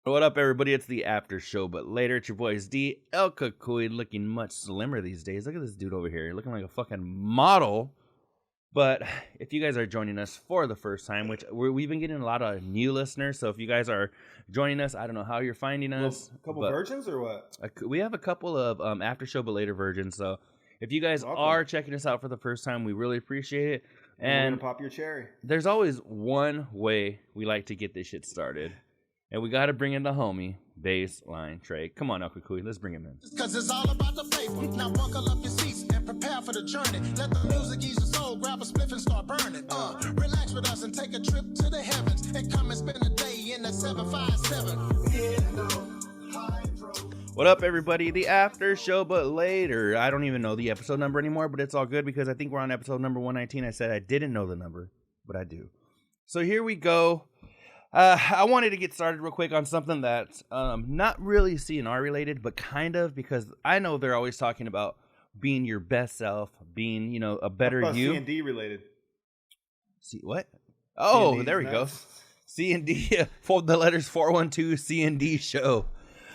What up, everybody? It's the after show, but later it's your boys D, El Cucuy, looking much slimmer these days. Look at this dude over here, looking like a fucking model. But if you guys are joining us for the first time, which we've been getting a lot of new listeners, so if you guys are joining us, I don't know how you're finding us. A couple versions or what? We have a couple of after show, but later versions. So if you guys are checking us out for the first time, we really appreciate it. And we're gonna pop your cherry. There's always one way we like to get this shit started. And we got to bring in the homie, Baseline Trey. Come on, El Cucuy, let's bring him in. Because it's all about the paper. Now buckle up your seats and prepare for the journey. Let the music ease your soul, grab a spliff and start burning. Relax with us and take a trip to the heavens. And come and spend a day in the 757. What up, everybody? The after show, but later. I don't even know the episode number anymore, but it's all good because I think we're on episode number 119. I said I didn't know the number, but I do. So here we go. I wanted to get started real quick on something that's not really CNR related, but kind of, because I know they're always talking about being your best self, being, you know, a better you. C&D related. See what? Oh, C&D's there we nuts. go. C&D, for the letters 412 C&D show.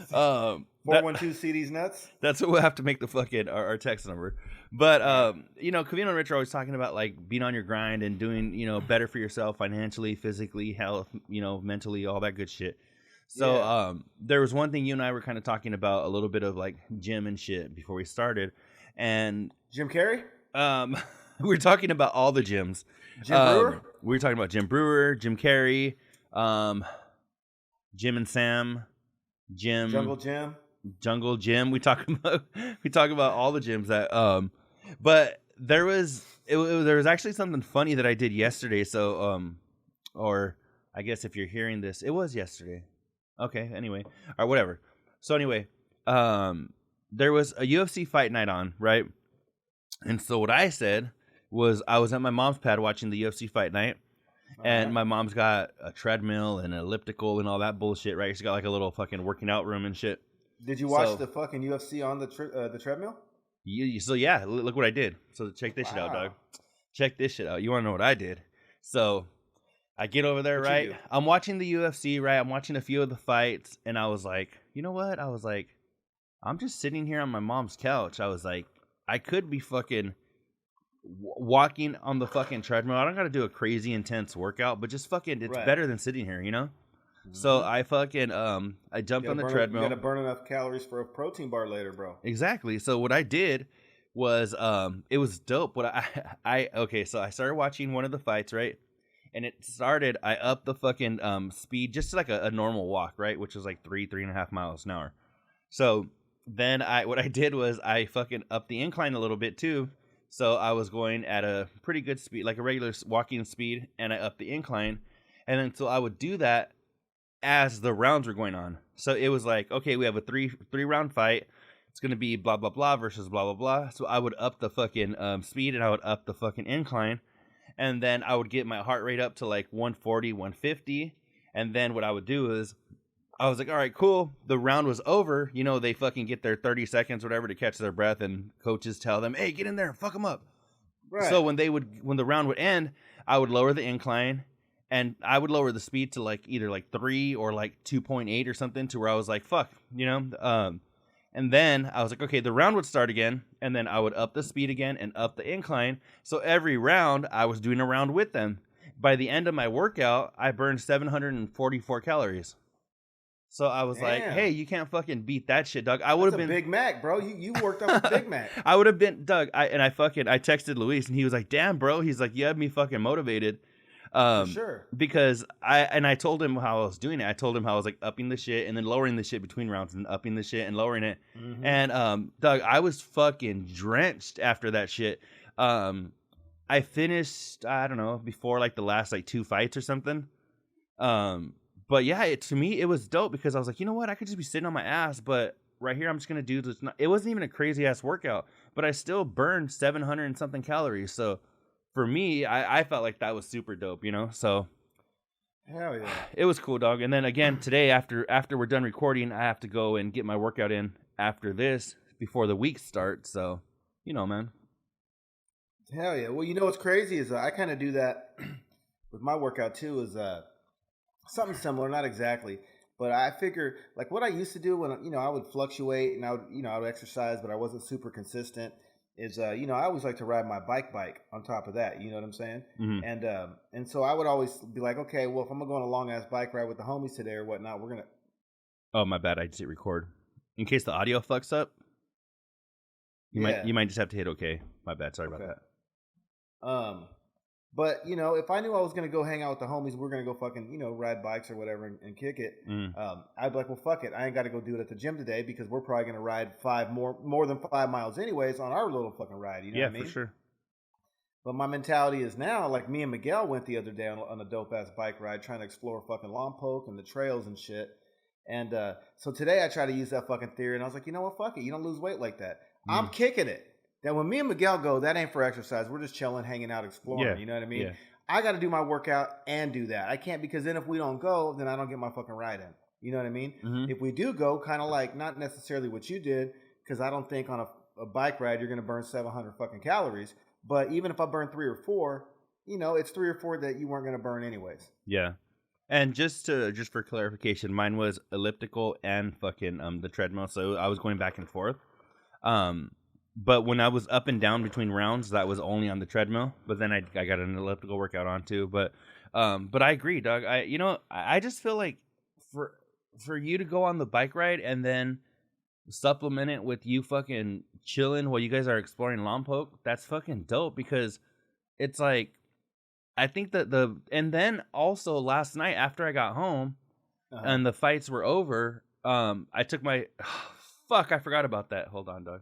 412 CD's nuts. That's what we'll have to make the fucking our text number. But you know, Covino and Rich are always talking about like being on your grind and doing, you know, better for yourself financially, physically, health, you know, mentally, all that good shit. So there was one thing you and I were kind of talking about, a little bit of like gym and shit before we started, and Jim Carrey. we were talking about all the gyms. Jim Brewer. We were talking about Jim Brewer, Jim Carrey, Jim and Sam, Jungle Gym. We talk about all the gyms that but there was actually something funny that I did yesterday. So or I guess if you're hearing this, it was yesterday. Okay, anyway. Or whatever. So anyway, there was a UFC fight night on, right? And so what I said was I was at my mom's pad watching the UFC fight night. And my mom's got a treadmill and an elliptical and all that bullshit, right? She's got like a little fucking working out room and shit. Did you watch the fucking UFC on the treadmill? So yeah, look what I did. So check this shit out, dog. Check this shit out. You want to know what I did? So I get over there, right? I'm watching the UFC, right? I'm watching a few of the fights, and I was like, you know what? I was like, I'm just sitting here on my mom's couch. I was like, I could be fucking walking on the fucking treadmill. I don't got to do a crazy intense workout, but just fucking, it's better than sitting here, you know? Mm-hmm. So I fucking, I jumped on the treadmill. You got to burn enough calories for a protein bar later, bro. Exactly. So what I did was, it was dope. What okay, so I started watching one of the fights, right? And it started, I upped the fucking, speed just to like a normal walk, right? Which was like 3.5 miles an hour. So then what I did was I fucking upped the incline a little bit too. So I was going at a pretty good speed, like a regular walking speed, and I upped the incline. And then so I would do that as the rounds were going on. So it was like, okay, we have a three round fight. It's going to be blah, blah, blah versus blah, blah, blah. So I would up the fucking speed, and I would up the fucking incline. And then I would get my heart rate up to like 140, 150. And then what I would do is I was like, all right, cool. The round was over. You know, they fucking get their 30 seconds, whatever, to catch their breath, and coaches tell them, hey, get in there, fuck them up. Right. So when the round would end, I would lower the incline, and I would lower the speed to like either like 3 or like 2.8 or something, to where I was like, fuck, you know. And then I was like, okay, the round would start again, and then I would up the speed again and up the incline. So every round, I was doing a round with them. By the end of my workout, I burned 744 calories. So I was like, hey, you can't fucking beat that shit, Doug. I would have been Big Mac, bro. You worked up a Big Mac. I would have been, Doug. I texted Luis, and he was like, damn, bro. He's like, you have me fucking motivated. For sure. Because I told him how I was doing it. I told him how I was like upping the shit and then lowering the shit between rounds and upping the shit and lowering it. Mm-hmm. And Doug, I was fucking drenched after that shit. I finished, I don't know, before like the last like 2 fights or something. But yeah, to me, it was dope because I was like, you know what? I could just be sitting on my ass, but right here, I'm just going to do this. It wasn't even a crazy ass workout, but I still burned 700 and something calories. So for me, I felt like that was super dope, you know? So hell yeah, it was cool, dog. And then again, today, after we're done recording, I have to go and get my workout in after this before the week starts. So, you know, man. Hell yeah. Well, you know what's crazy is I kind of do that with my workout too, is something similar, not exactly, But I figure, like what I used to do when I would fluctuate and I would exercise, but I wasn't super consistent. Is I always like to ride my bike on top of that. You know what I'm saying? Mm-hmm. And so I would always be like, okay, well if I'm gonna go on a long ass bike ride with the homies today or whatnot, we're gonna. Oh my bad, I just hit record. In case the audio fucks up, you might just have to hit okay. My bad, sorry about that. But if I knew I was gonna go hang out with the homies, we're gonna go fucking ride bikes or whatever and kick it. I'd be like, well, fuck it, I ain't got to go do it at the gym today because we're probably gonna ride more than 5 miles anyways on our little fucking ride. You know what I mean? Yeah, for sure. But my mentality is now, like me and Miguel went the other day on a dope ass bike ride, trying to explore fucking Lompoc and the trails and shit. And so today I try to use that fucking theory, and I was like, you know what, fuck it, you don't lose weight like that. I'm kicking it. That when me and Miguel go, that ain't for exercise. We're just chilling, hanging out, exploring. Yeah. You know what I mean? Yeah. I got to do my workout and do that. I can't, because then if we don't go, then I don't get my fucking ride in. You know what I mean? Mm-hmm. If we do go, kind of like not necessarily what you did, because I don't think on a bike ride you're going to burn 700 fucking calories. But even if I burn 3 or 4, it's 3 or 4 that you weren't going to burn anyways. Yeah. And just for clarification, mine was elliptical and fucking the treadmill, so I was going back and forth. But when I was up and down between rounds, that was only on the treadmill. But then I got an elliptical workout on too. But I agree, Doug. I just feel like for you to go on the bike ride and then supplement it with you fucking chilling while you guys are exploring Lompoc, that's fucking dope, because it's like, I think that and then also last night after I got home and the fights were over, I took my fuck, I forgot about that. Hold on, Doug.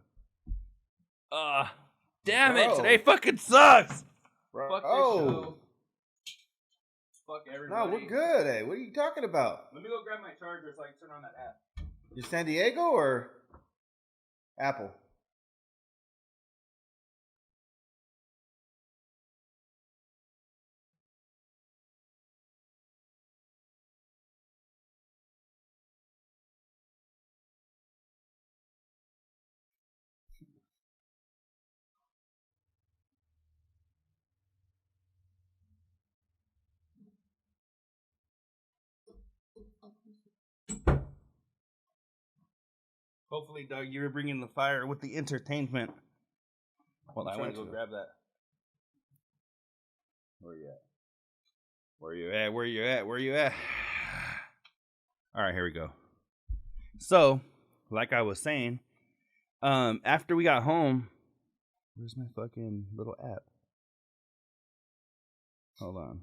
Damn it! Today fucking sucks. Bro. Fuck this show. Fuck everybody. No, we're good. Hey, what are you talking about? Let me go grab my charger so I can turn on that app. You San Diego or Apple? Hopefully, Doug, you're bringing the fire with the entertainment. Hold on, I want to go grab that. Where you at? Where you at? Where you at? Where you at? All right, here we go. So, like I was saying, after we got home, where's my fucking little app? Hold on.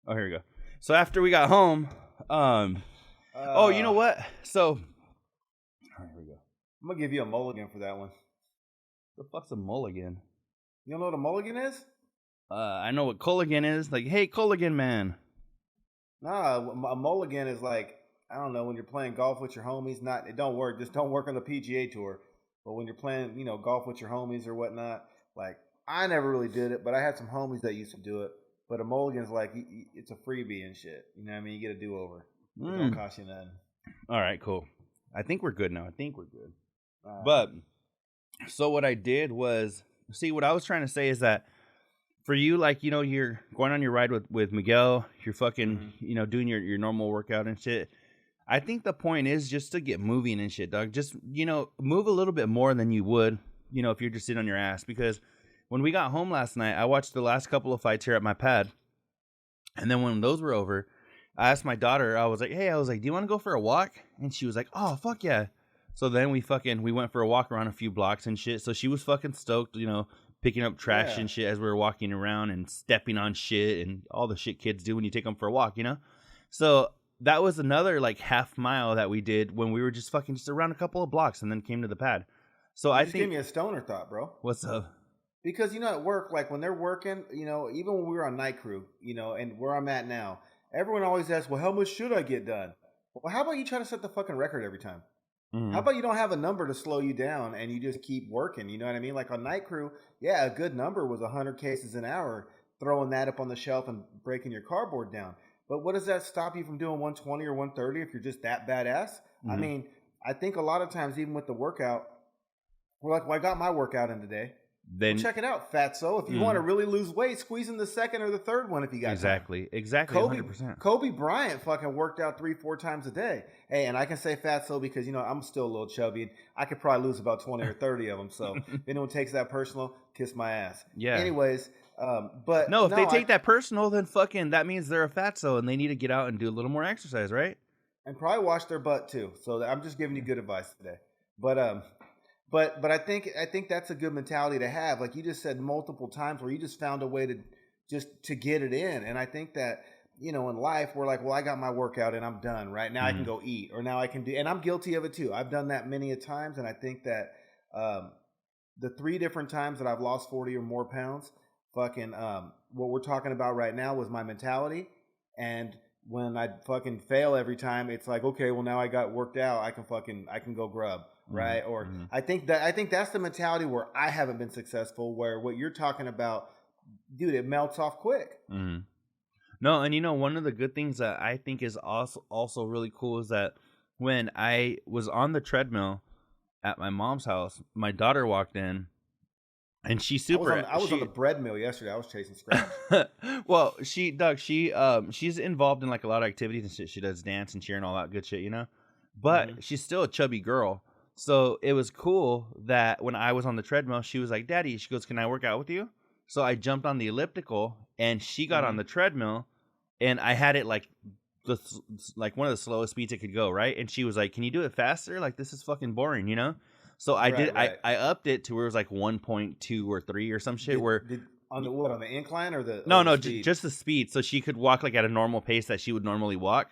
Oh, here we go. So after we got home, oh, you know what? So, all right, here we go. I'm gonna give you a mulligan for that one. The fuck's a mulligan? You don't know what a mulligan is? I know what Culligan is. Like, hey, Culligan man. Nah, a mulligan is like, I don't know, when you're playing golf with your homies. It don't work. Just don't work on the PGA tour. But when you're playing, golf with your homies or whatnot, like, I never really did it, but I had some homies that used to do it. But a mulligan's like, it's a freebie and shit. You know what I mean? You get a do-over. It don't cost you nothing. All right, cool. I think we're good now. But, so what I did was, see, what I was trying to say is that for you, like, you're going on your ride with Miguel, you're fucking, doing your normal workout and shit. I think the point is just to get moving and shit, dog. Just, move a little bit more than you would, if you're just sitting on your ass. Because when we got home last night, I watched the last couple of fights here at my pad. And then when those were over, I asked my daughter, I was like, do you want to go for a walk? And she was like, oh, fuck yeah. So then we went for a walk around a few blocks and shit. So she was fucking stoked, picking up trash and shit as we were walking around and stepping on shit and all the shit kids do when you take them for a walk, So that was another like half mile that we did when we were just around a couple of blocks and then came to the pad. So I think, give me a stoner thought, bro. What's up? Because at work, like when they're working, even when we were on night crew, and where I'm at now, everyone always asks, well, how much should I get done? Well, how about you try to set the fucking record every time? Mm-hmm. How about you don't have a number to slow you down and you just keep working? You know what I mean? Like on night crew, yeah, a good number was 100 cases an hour, throwing that up on the shelf and breaking your cardboard down. But what does that stop you from doing 120 or 130 if you're just that badass? Mm-hmm. I mean, I think a lot of times, even with the workout, we're like, well, I got my workout in today. then check it out, fatso. If you want to really lose weight, squeeze in the second or the third one if you got exactly, time. exactly, 100%. Kobe Bryant fucking worked out 3-4 times a day. Hey, and I can say fatso because I'm still a little chubby. I could probably lose about 20 or 30 of them. So if anyone takes that personal, kiss my ass. Yeah. Anyways, but if they take that personal, then fucking that means they're a fatso and they need to get out and do a little more exercise, right? And probably wash their butt too. So I'm just giving you good advice today. But I think that's a good mentality to have. Like you just said multiple times, where you just found a way to get it in. And I think that in life we're like, well, I got my workout and I'm done. Right now I can go eat, or now I can do. And I'm guilty of it too. I've done that many a times, and I think that the 3 different times that I've lost 40 or more pounds, fucking what we're talking about right now was my mentality. And when I fucking fail every time, it's like, okay, well now I got worked out. I can go grub. Right. Or I think that's the mentality where I haven't been successful, where what you're talking about, dude, it melts off quick. No. And one of the good things that I think is also really cool is that when I was on the treadmill at my mom's house, my daughter walked in and she's super. I was on the bread mill yesterday. I was chasing scraps. Well, she's involved in like a lot of activities and shit. She does dance and cheer and all that good shit, but she's still a chubby girl. So it was cool that when I was on the treadmill, she was like, Daddy, she goes, can I work out with you? So I jumped on the elliptical and she got on the treadmill, and I had it like one of the slowest speeds it could go, right? And she was like, can you do it faster? Like, this is fucking boring, So I did. Right. I upped it to where it was like 1.2 or 3 or some shit. On the incline or the no, just the speed. So she could walk like at a normal pace that she would normally walk.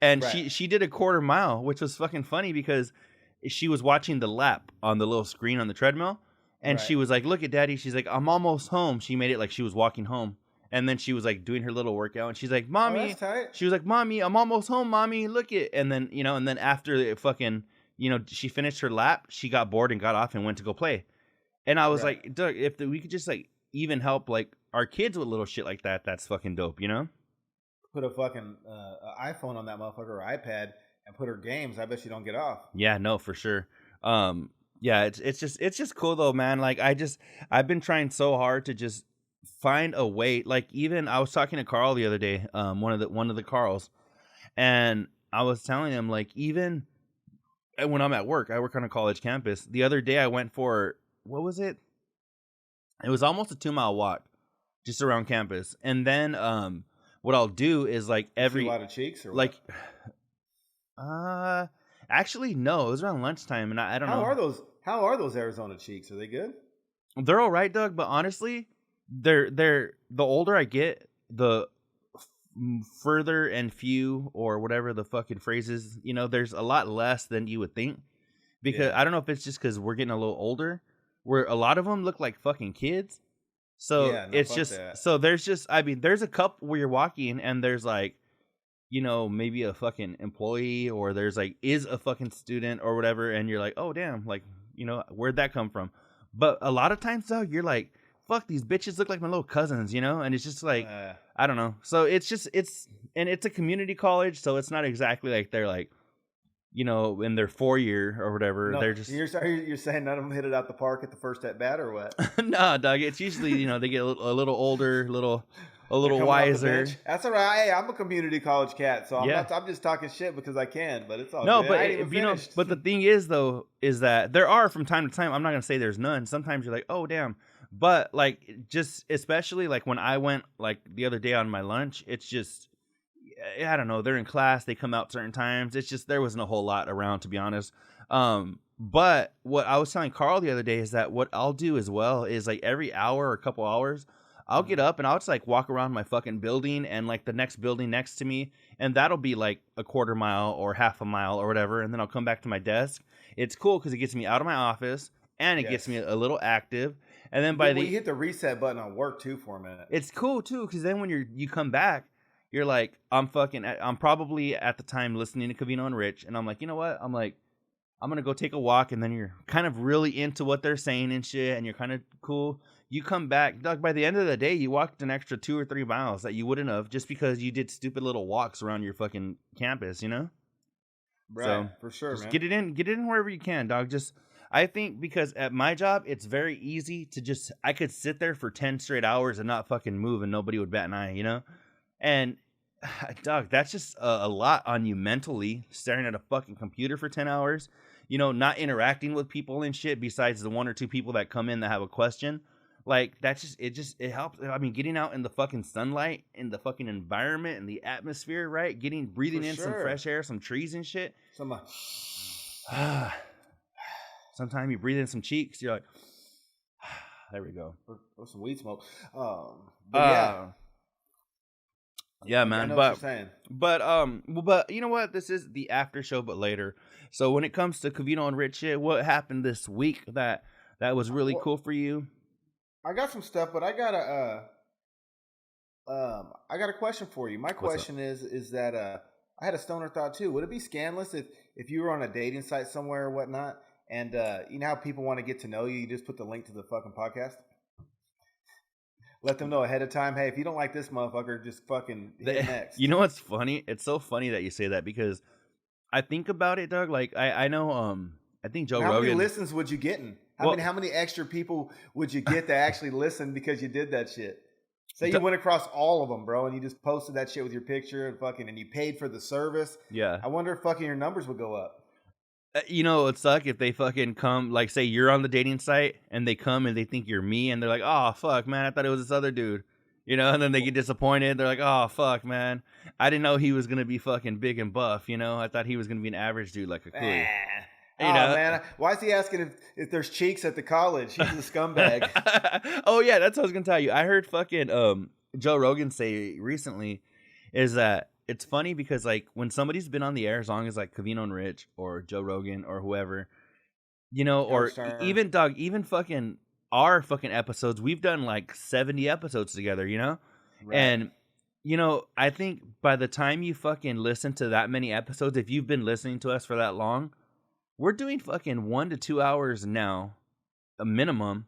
And she did a 1/4 mile, which was fucking funny because she was watching the lap on the little screen on the treadmill, and she was like, look at Daddy. She's like, I'm almost home. She made it like she was walking home. And then she was like doing her little workout, and she's like, Mommy, that's tight. She was like, Mommy, I'm almost home, Mommy, look it. And then, and then after it fucking, she finished her lap, she got bored and got off and went to go play. And I was like, Doug, if we could just like even help like our kids with little shit like that, that's fucking dope, Put a fucking iPhone on that motherfucker or iPad and put her games. I bet you don't get off. Yeah, no, for sure. Yeah, it's just cool though, man. Like I've been trying so hard to just find a way. Like even I was talking to Carl the other day, one of the Carls, and I was telling him like even when I'm at work, I work on a college campus. The other day I went for, what was it? It was almost a 2-mile walk just around campus. And then what I'll do is like every a lot of cheeks or like actually no, it was around lunchtime, and I don't know. How are those Arizona cheeks? Are they good? They're all right, Doug, but honestly, they're the older I get, the further and few or whatever the fucking phrase is, there's a lot less than you would think, because I don't know if it's just because we're getting a little older, where a lot of them look like fucking kids. So it's just that. So there's just, I mean, there's a couple where you're walking and there's like, maybe a fucking employee, or there's like is a fucking student or whatever, and you're like, oh damn, like, where'd that come from? But a lot of times though, you're like, fuck, these bitches look like my little cousins, and it's just like, I don't know. So it's a community college, so it's not exactly like they're like, in their 4-year or whatever. No, they're just, you're saying none of them hit it out the park at the first at bat or what? No, Doug, it's usually, they get a little older, a little wiser. That's all right. Hey, I'm a community college cat, so I'm just talking shit because I can, but it's all no, good. But but the thing is though, is that there are from time to time, I'm not gonna say there's none. Sometimes you're like, oh damn. But like, just especially like when I went like the other day on my lunch, it's just, I don't know, they're in class, they come out certain times. It's just, there wasn't a whole lot around, to be honest. But what I was telling Carl the other day is that what I'll do as well is like every hour or a couple hours, I'll get up and I'll just like walk around my fucking building and like the next building next to me. And that'll be like a 1/4 mile or 1/2 mile or whatever. And then I'll come back to my desk. It's cool because it gets me out of my office and it gets me a little active. And then you hit the reset button on work too for a minute. It's cool too, because then when you come back, you're like, I'm probably at the time listening to Covino and Rich, and I'm like, you know what? I'm like, I'm gonna go take a walk, and then you're kind of really into what they're saying and shit, and you're kind of cool. You come back, Doug, by the end of the day, you walked an extra 2 or 3 miles that you wouldn't have just because you did stupid little walks around your fucking campus, Right, so, for sure, just man. Get it in wherever you can, dog. Just, I think because at my job, it's very easy to just, I could sit there for 10 straight hours and not fucking move and nobody would bat an eye, you know? And dog, that's just a lot on you mentally, staring at a fucking computer for 10 hours, you know, not interacting with people and shit besides the one or two people that come in that have a question. Like, that's just, it helps. I mean, getting out in the fucking sunlight, in the fucking environment, in the atmosphere, right? Breathing in some fresh air, some trees and shit. Sometimes you breathe in some cheeks, you're like, there we go. Or some weed smoke. Yeah, man. I know what you're saying. But you know what? This is the after show, but later. So when it comes to Covino and Rich shit, what happened this week that was really cool for you? I got some stuff, but I got a question for you. My question is that I had a stoner thought too. Would it be scandalous if you were on a dating site somewhere or whatnot, and you know how people want to get to know you? You just put the link to the fucking podcast. Let them know ahead of time. Hey, if you don't like this motherfucker, just fucking hit next. You know what's funny? It's so funny that you say that because I think about it, Doug. Like I know. I think Joe Rogan. How many listens would you get? How many extra people would you get that actually listen because you did that shit? Say you went across all of them, bro, and you just posted that shit with your picture and you paid for the service. Yeah. I wonder if fucking your numbers would go up. You know, it'd suck if they fucking come, like, say you're on the dating site and they come and they think you're me and they're like, oh, fuck, man, I thought it was this other dude. You know, and then they get disappointed. They're like, oh, fuck, man. I didn't know he was going to be fucking big and buff, you know? I thought he was going to be an average dude like a Cucuy. You know? Man, why is he asking if there's cheeks at the college? He's a scumbag. Oh, yeah, that's what I was going to tell you. I heard fucking Joe Rogan say recently is that it's funny because, like, when somebody's been on the air as long as, like, Covino and Rich or Joe Rogan or whoever, you know, or even, Doug, even fucking our fucking episodes, we've done, like, 70 episodes together, you know? Right. And, you know, I think by the time you fucking listen to that many episodes, if you've been listening to us for that long, we're doing fucking 1 to 2 hours now, a minimum.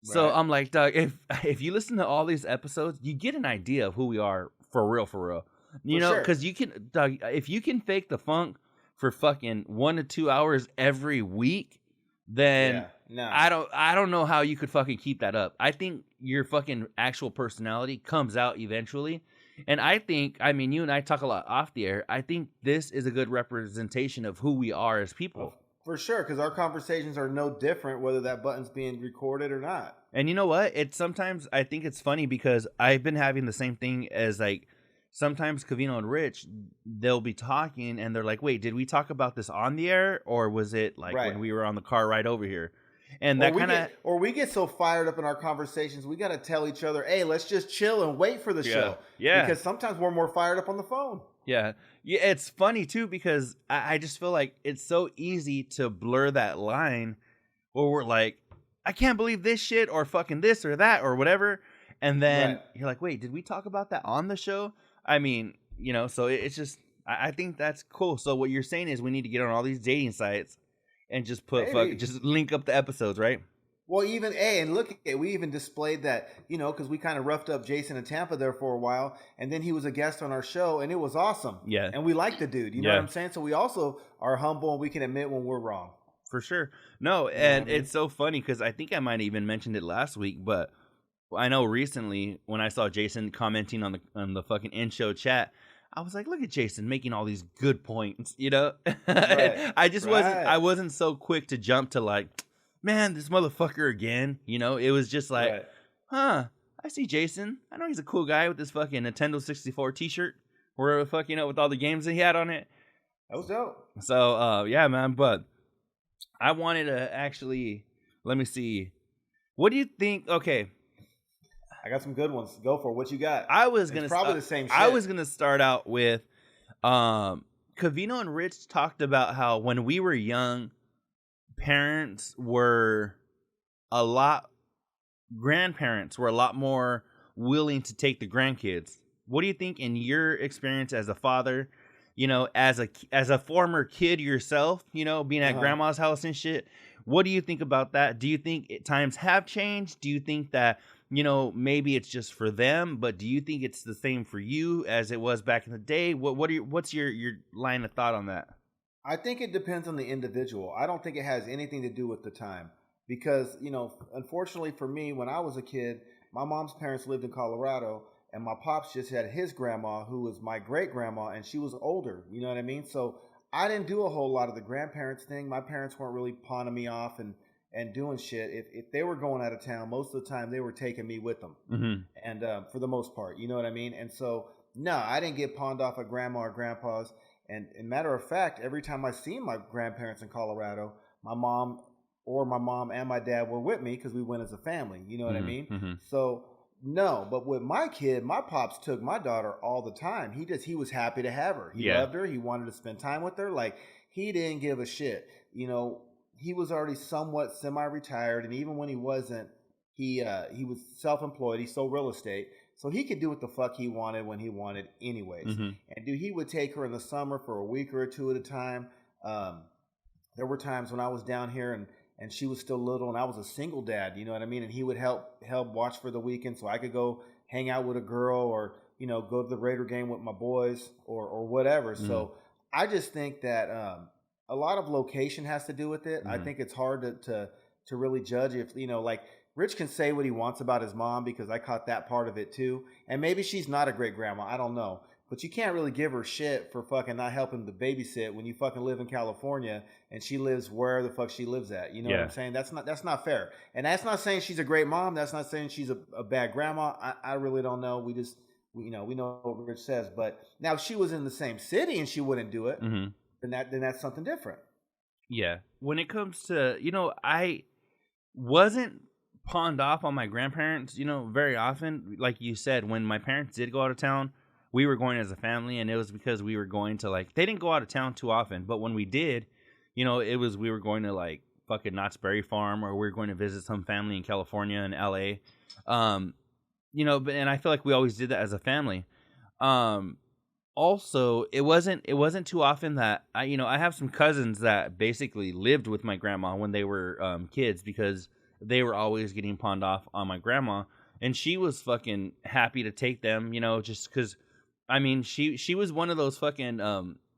Right. So I'm like, Doug, if you listen to all these episodes, you get an idea of who we are for real, for real. You know, because you can, Doug, if you can fake the funk for fucking 1 to 2 hours every week, then I don't know how you could fucking keep that up. I think your fucking actual personality comes out eventually. And I think, I mean, you and I talk a lot off the air. I think this is a good representation of who we are as people. For sure, because our conversations are no different whether that button's being recorded or not. And you know what? Sometimes I think it's funny because I've been having the same thing as, like, sometimes Covino and Rich, they'll be talking and they're like, wait, did we talk about this on the air or was it like when we were on the car ride over here? And that kind of, or we get so fired up in our conversations, we got to tell each other, hey, let's just chill and wait for the show. Yeah. Because sometimes we're more fired up on the phone. Yeah. Yeah. It's funny too, because I just feel like it's so easy to blur that line where we're like, I can't believe this shit or fucking this or that or whatever. And then you're like, wait, did we talk about that on the show? I mean, you know, so it's just, I think that's cool. So what you're saying is we need to get on all these dating sites and just just link up the episodes, right? Well, even, and look, we even displayed that, you know, because we kind of roughed up Jason in Tampa there for a while, and then he was a guest on our show, and it was awesome. Yeah. And we like the dude, you know what I'm saying? So we also are humble, and we can admit when we're wrong. For sure. No, and it's so funny, because I think I might have even mentioned it last week, but I know recently when I saw Jason commenting on the fucking in-show chat, I was like, look at Jason making all these good points, you know? Right. I wasn't so quick to jump to like, man, this motherfucker again. You know, it was just like, I see Jason. I know he's a cool guy with this fucking Nintendo 64 t-shirt or the fuck, you know, with all the games that he had on it. That was dope. So, yeah, man, but I wanted to actually, let me see. What do you think? Okay. I got some good ones. Go for it. What you got? It's probably the same shit. I was going to start out with Covino and Rich talked about how when we were young, grandparents were a lot more willing to take the grandkids. What do you think in your experience as a father, you know, as a former kid yourself, you know, being at grandma's house and shit? What do you think about that? Do you think times have changed? Do you think that, you know, maybe it's just for them, but do you think it's the same for you as it was back in the day? What's your line of thought on that? I think it depends on the individual. I don't think it has anything to do with the time because, unfortunately for me, when I was a kid, my mom's parents lived in Colorado and my pops just had his grandma who was my great grandma and she was older. You know what I mean? So I didn't do a whole lot of the grandparents thing. My parents weren't really pawning me off and doing shit. If they were going out of town, most of the time they were taking me with them. Mm-hmm. And for the most part, you know what I mean? And so, no, I didn't get pawned off at grandma or grandpa's. And matter of fact, every time I seen my grandparents in Colorado, my mom and my dad were with me because we went as a family. You know what I mean? Mm-hmm. So no, but with my kid, my pops took my daughter all the time. He was happy to have her. He loved her. He wanted to spend time with her. Like he didn't give a shit. He was already somewhat semi-retired, and even when he wasn't, he was self-employed. He sold real estate. So he could do what the fuck he wanted when he wanted anyways. Mm-hmm. And dude, he would take her in the summer for a week or two at a time. There were times when I was down here and she was still little and I was a single dad, you know what I mean? And he would help watch for the weekend so I could go hang out with a girl or, go to the Raider game with my boys or whatever. Mm-hmm. So I just think that a lot of location has to do with it. Mm-hmm. I think it's hard to really judge if, like, Rich can say what he wants about his mom because I caught that part of it too. And maybe she's not a great grandma. I don't know. But you can't really give her shit for fucking not helping to babysit when you fucking live in California and she lives where the fuck she lives at. You know what I'm saying? That's not fair. And that's not saying she's a great mom. That's not saying she's a bad grandma. I really don't know. We know what Rich says. But now if she was in the same city and she wouldn't do it, mm-hmm. then that's something different. Yeah. When it comes to, I wasn't pawned off on my grandparents, very often. Like you said, when my parents did go out of town, we were going as a family, and it was because we were going to, like, they didn't go out of town too often, but when we did, it was, we were going to, like, fucking Knott's Berry Farm, or we were going to visit some family in California and LA. But, and I feel like we always did that as a family. Also, it wasn't too often that I have some cousins that basically lived with my grandma when they were kids because they were always getting pawned off on my grandma, and she was fucking happy to take them, just because, she was one of those fucking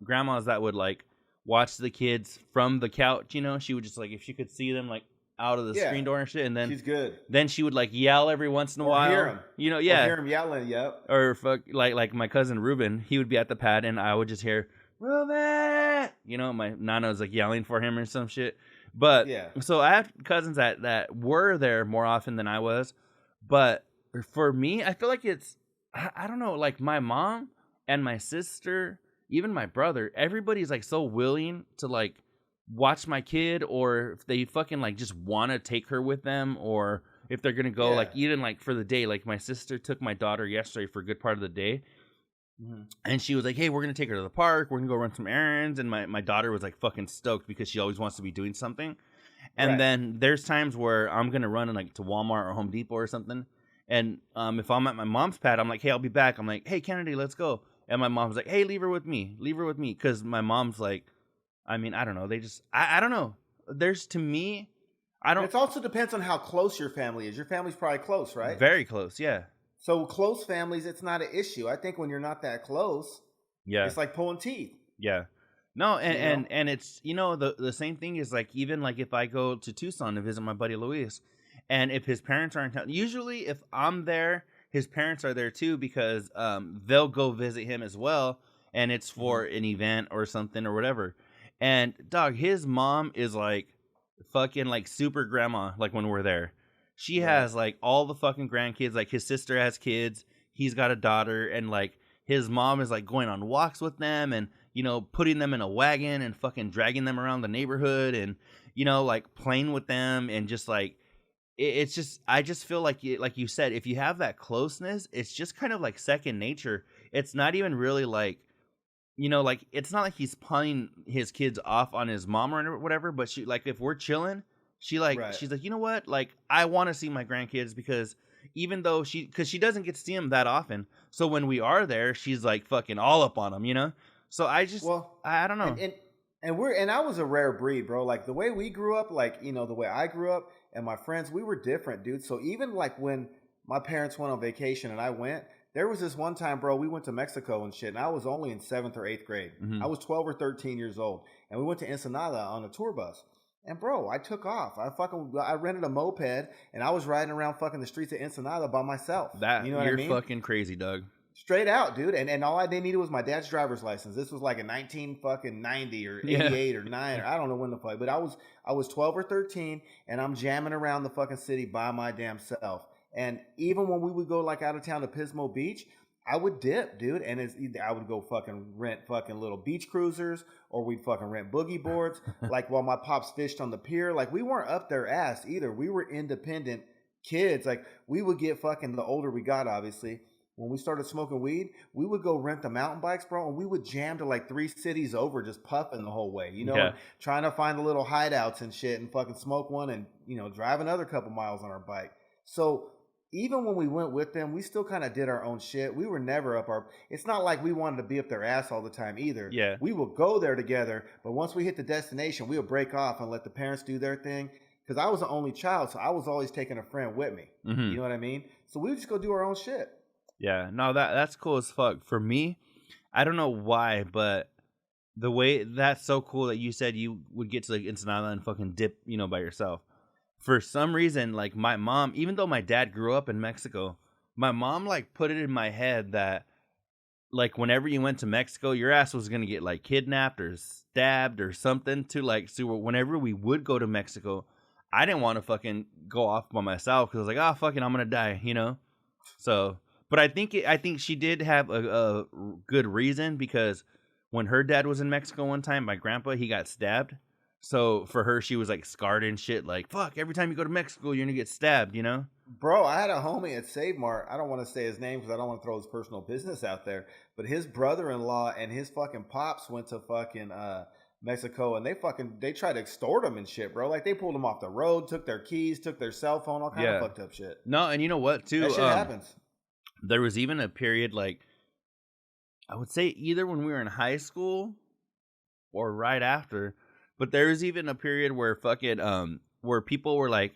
grandmas that would, like, watch the kids from the couch, She would just, like, if she could see them, like, out of the screen door and shit, and then she's good. Then she would, like, yell every once in a while. Hear him. Or hear him yelling, yep. Or like my cousin Ruben, he would be at the pad, and I would just hear, Ruben! My Nana was, like, yelling for him or some shit. But, so I have cousins that were there more often than I was. But for me, I feel like it's, I don't know, like, my mom and my sister, even my brother, everybody's, like, so willing to, like, watch my kid, or if they fucking, like, just want to take her with them, or if they're going to go, like, even, like, for the day. Like, my sister took my daughter yesterday for a good part of the day. Mm-hmm. And she was like, hey, we're going to take her to the park. We're going to go run some errands. And my daughter was, like, fucking stoked because she always wants to be doing something. And then there's times where I'm going to run, like, to Walmart or Home Depot or something. And if I'm at my mom's pad, I'm like, hey, I'll be back. I'm like, hey, Kennedy, let's go. And my mom's like, hey, leave her with me. Because my mom's like, I don't know. They just, I don't know. There's, to me, I don't. It also depends on how close your family is. Your family's probably close, right? Very close, yeah. So close families, it's not an issue. I think when you're not that close, it's like pulling teeth. Yeah. No, and it's, the same thing is, like, even, like, if I go to Tucson to visit my buddy Luis, and if his parents aren't in town, usually if I'm there, his parents are there too, because they'll go visit him as well, and it's for an event or something or whatever. And, dog, his mom is, like, fucking, like, super grandma, like, when we're there. She has, like, all the fucking grandkids. Like, his sister has kids. He's got a daughter. And, like, his mom is, like, going on walks with them and, putting them in a wagon and fucking dragging them around the neighborhood and, like, playing with them. And just, like, it's just, I just feel like you said, if you have that closeness, it's just kind of like second nature. It's not even really, like, like, it's not like he's pawning his kids off on his mom or whatever, but she, like, if we're chilling, she's like, you know what? Like, I want to see my grandkids because even though because she doesn't get to see them that often. So when we are there, she's, like, fucking all up on them, So I just, I don't know. And I was a rare breed, bro. Like, the way we grew up, like, the way I grew up and my friends, we were different, dude. So even, like, when my parents went on vacation and I went, There was this one time, bro, we went to Mexico and shit, and I was only in 7th or 8th grade. Mm-hmm. I was 12 or 13 years old, and we went to Ensenada on a tour bus. And, bro, I took off. I rented a moped, and I was riding around fucking the streets of Ensenada by myself. You know what I mean? You're fucking crazy, Doug. Straight out, dude. And all I needed was my dad's driver's license. This was like a 1990 or 88 or 9 or I don't know when the fuck. But I was 12 or 13, and I'm jamming around the fucking city by my damn self. And even when we would go like out of town to Pismo Beach, I would dip, dude. And it's either I would go fucking rent fucking little beach cruisers, or we'd fucking rent boogie boards. Like while my pops fished on the pier, like we weren't up their ass either. We were independent kids. Like we would get fucking, the older we got, obviously. When we started smoking weed, we would go rent the mountain bikes, bro, and we would jam to like 3 cities over, just puffing the whole way, you know, and trying to find the little hideouts and shit, and fucking smoke one, and you know, drive another couple miles on our bike. So even when we went with them, we still kind of did our own shit. We were never up our. It's not like we wanted to be up their ass all the time either. Yeah, we would go there together, but once we hit the destination, we would break off and let the parents do their thing. Because I was the only child, so I was always taking a friend with me. Mm-hmm. You know what I mean? So we would just go do our own shit. Yeah, no, that's cool as fuck. For me, I don't know why, but the way that's so cool that you said you would get to like Ensenada and fucking dip, you know, by yourself. For some reason, like my mom, even though my dad grew up in Mexico, my mom like put it in my head that like whenever you went to Mexico, your ass was gonna get like kidnapped or stabbed or something. To like, so whenever we would go to Mexico, I didn't want to fucking go off by myself because I was like, oh fucking, I'm gonna die, you know. So. But I think she did have a good reason, because when her dad was in Mexico one time, my grandpa, he got stabbed. So for her, she was like scarred and shit. Like, fuck, every time you go to Mexico, you're going to get stabbed, you know? Bro, I had a homie at Save Mart. I don't want to say his name because I don't want to throw his personal business out there. But his brother-in-law and his fucking pops went to fucking Mexico, and they tried to extort him and shit, bro. Like they pulled him off the road, took their keys, took their cell phone, all kind of fucked up shit. No, and you know what, too? That shit happens. There was even a period, like, I would say either when we were in high school or right after, but there was even a period where fucking, where people were, like,